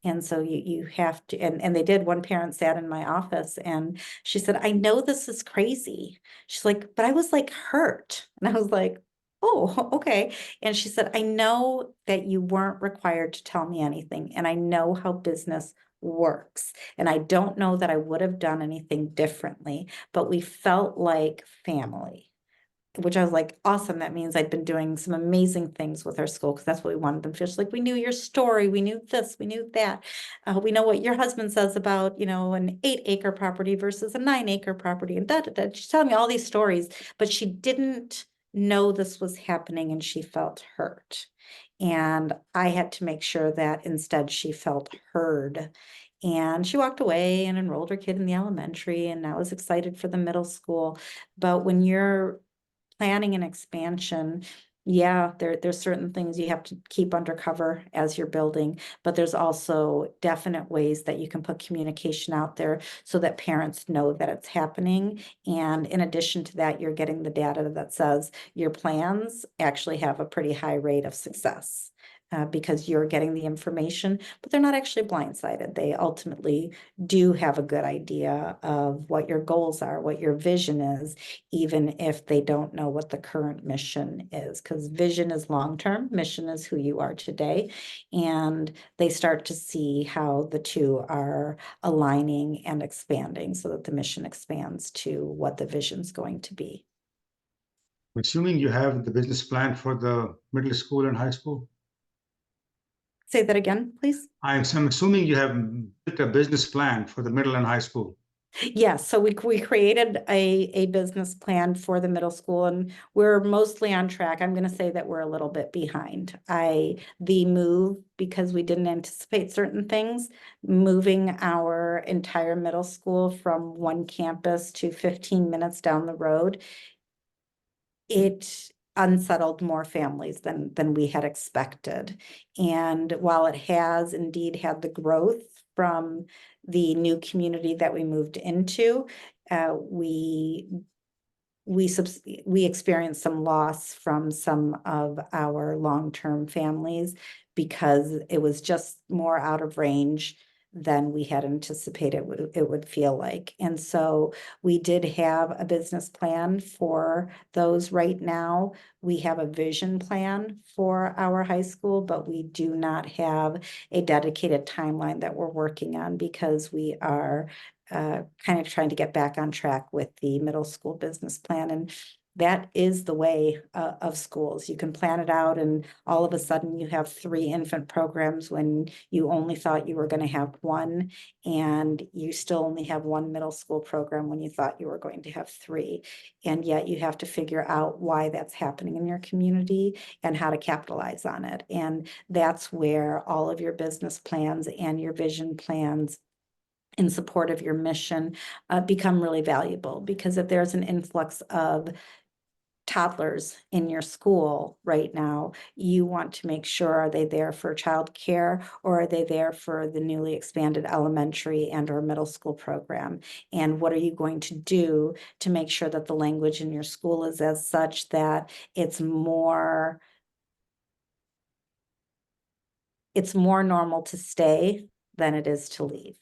And so you have to, and they did. One parent sat in my office and she said, I know this is crazy. She's like, but I was like hurt. And I was like, oh, okay. And she said, I know that you weren't required to tell me anything, and I know how business works. And I don't know that I would have done anything differently, but we felt like family. Which I was like, awesome. That means I'd been doing some amazing things with our school because that's what we wanted them to feel. She's like, we knew your story. We knew this, we knew that. We know what your husband says about, you know, an 8-acre property versus a 9-acre property and da, da, da. She's telling me all these stories, but she didn't know this was happening and she felt hurt. And I had to make sure that instead she felt heard. And she walked away and enrolled her kid in the elementary and now is excited for the middle school. But when you're planning an expansion, yeah, there's certain things you have to keep undercover as you're building, but there's also definite ways that you can put communication out there so that parents know that it's happening. And in addition to that, you're getting the data that says your plans actually have a pretty high rate of success. Because you're getting the information, but they're not actually blindsided. They ultimately do have a good idea of what your goals are, what your vision is, even if they don't know what the current mission is, because vision is long-term, mission is who you are today. And they start to see how the two are aligning and expanding so that the mission expands to what the vision's going to be. Assuming you have the business plan for the middle school and high school? Say that again, please. I'm assuming you have built a business plan for the middle and high school. Yes, so we created a business plan for the middle school and we're mostly on track. I'm going to say that we're a little bit behind. The move, because we didn't anticipate certain things, moving our entire middle school from one campus to 15 minutes down the road, it unsettled more families than we had expected. And while it has indeed had the growth from the new community that we moved into, we experienced some loss from some of our long-term families because it was just more out of range than we had anticipated it would feel like. And so we did have a business plan for those. Right now, we have a vision plan for our high school, but we do not have a dedicated timeline that we're working on because we are kind of trying to get back on track with the middle school business plan. And that is the way of schools. You can plan it out and all of a sudden you have 3 infant programs when you only thought you were going to have 1, and you still only have 1 middle school program when you thought you were going to have 3. And yet you have to figure out why that's happening in your community and how to capitalize on it. And that's where all of your business plans and your vision plans in support of your mission become really valuable, because if there's an influx of toddlers in your school right now, you want to make sure, are they there for childcare or are they there for the newly expanded elementary and or middle school program? And what are you going to do to make sure that the language in your school is as such that it's more normal to stay than it is to leave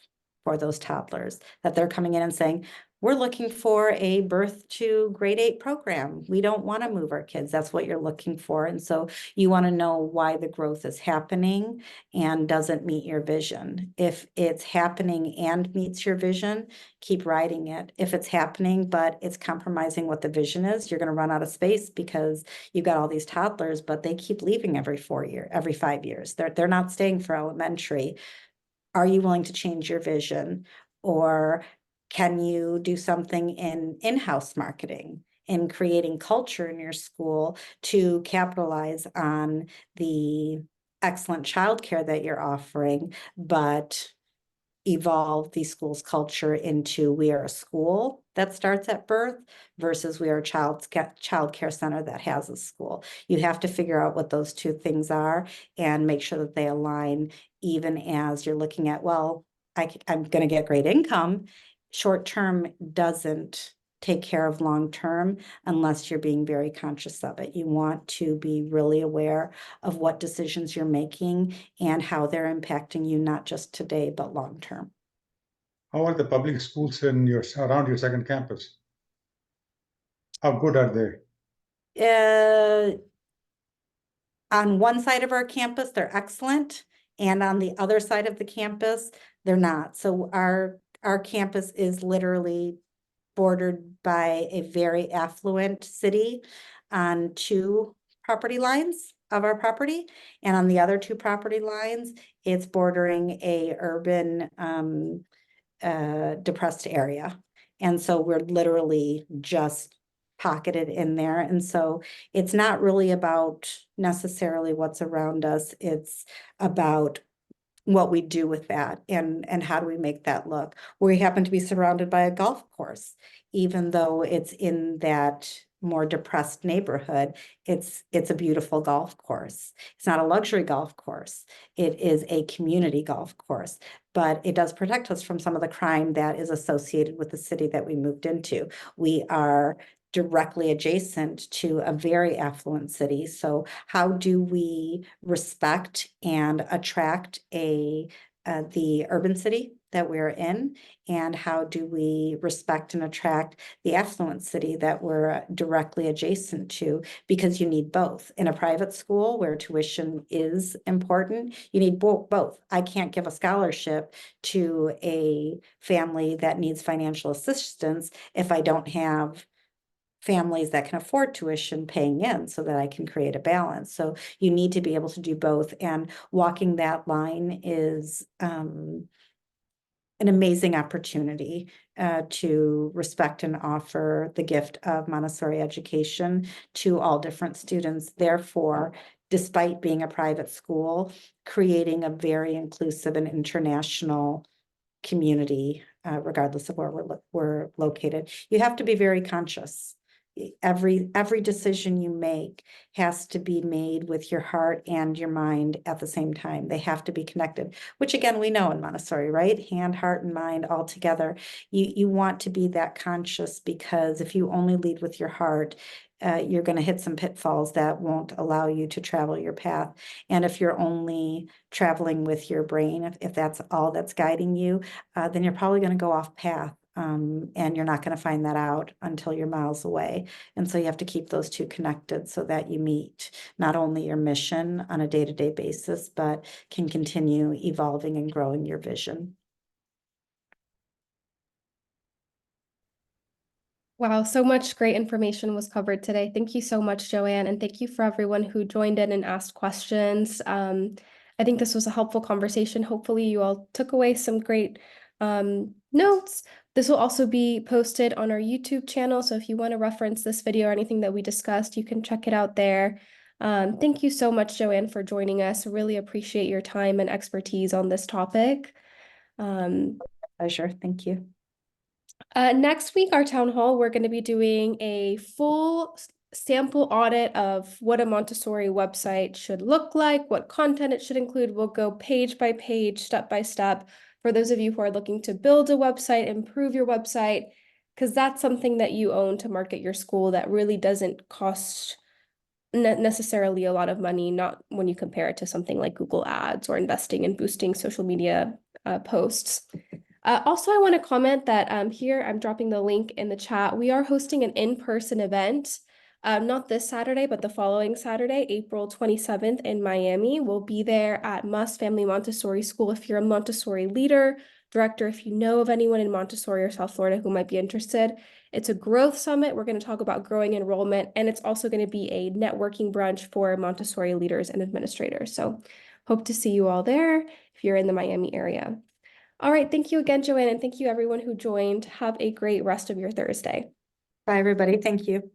for those toddlers, that they're coming in and saying, we're looking for a birth to grade 8 program. We don't want to move our kids. That's what you're looking for. And so you want to know why the growth is happening and doesn't meet your vision. If it's happening and meets your vision, keep riding it. If it's happening, but it's compromising what the vision is, you're going to run out of space because you've got all these toddlers, but they keep leaving every 5 years. They're not staying for elementary. are you willing to change your vision? Or can you do something in in-house marketing, in creating culture in your school to capitalize on the excellent childcare that you're offering, but evolve the school's culture into we are a school that starts at birth versus we are a child care center that has a school. You have to figure out what those two things are and make sure that they align, even as you're looking at, well, I'm going to get great income. Short term doesn't take care of long term unless you're being very conscious of it. You want to be really aware of what decisions you're making and how they're impacting you, not just today, but long term. How are the public schools in around your second campus? How good are they? On one side of our campus, they're excellent, and on the other side of the campus, they're not. So our campus is literally bordered by a very affluent city on two property lines of our property, and on the other two property lines, it's bordering a urban depressed area. And so we're literally just pocketed in there. And so it's not really about necessarily what's around us. It's about what we do with that and how do we make that look. We happen to be surrounded by a golf course, even though it's in that more depressed neighborhood. It's a beautiful golf course. It's not a luxury golf course. It is a community golf course, but it does protect us from some of the crime that is associated with the city that we moved into. We are directly adjacent to a very affluent city. So how do we respect and attract the urban city that we're in? And how do we respect and attract the affluent city that we're directly adjacent to? Because you need both. In a private school where tuition is important, you need both. I can't give a scholarship to a family that needs financial assistance if I don't have families that can afford tuition paying in, so that I can create a balance. So you need to be able to do both. And walking that line is an amazing opportunity to respect and offer the gift of Montessori education to all different students. Therefore, despite being a private school, creating a very inclusive and international community, regardless of where we're located. You have to be very conscious. Every decision you make has to be made with your heart and your mind at the same time. They have to be connected, which again, we know in Montessori, right? Hand, heart, and mind all together. You want to be that conscious, because if you only lead with your heart, you're going to hit some pitfalls that won't allow you to travel your path. And if you're only traveling with your brain, if that's all that's guiding you, then you're probably going to go off path. And you're not going to find that out until you're miles away. And so you have to keep those two connected so that you meet not only your mission on a day-to-day basis, but can continue evolving and growing your vision. Wow, so much great information was covered today. Thank you so much, Joanne, and thank you for everyone who joined in and asked questions. I think this was a helpful conversation. Hopefully you all took away some great notes. This will also be posted on our YouTube channel, so if you want to reference this video or anything that we discussed, you can check it out there. Thank you so much, Joanne, for joining us. Really appreciate your time and expertise on this topic. Pleasure. Thank you. Next week, our town hall, we're going to be doing a full sample audit of what a Montessori website should look like, what content it should include. We'll go page by page, step by step, for those of you who are looking to build a website, improve your website, because that's something that you own to market your school that really doesn't cost necessarily a lot of money, not when you compare it to something like Google Ads or investing in boosting social media posts. Also, I want to comment that here I'm dropping the link in the chat. We are hosting an in-person event, not this Saturday, but the following Saturday, April 27th in Miami. We'll be there at Must Family Montessori School. If you're a Montessori leader, director, if you know of anyone in Montessori or South Florida who might be interested, it's a growth summit. We're going to talk about growing enrollment, and it's also going to be a networking brunch for Montessori leaders and administrators. So Hope to see you all there if you're in the Miami area. All right, thank you again, Joanne, and thank you everyone who joined. Have a great rest of your Thursday. Bye, everybody. Thank you.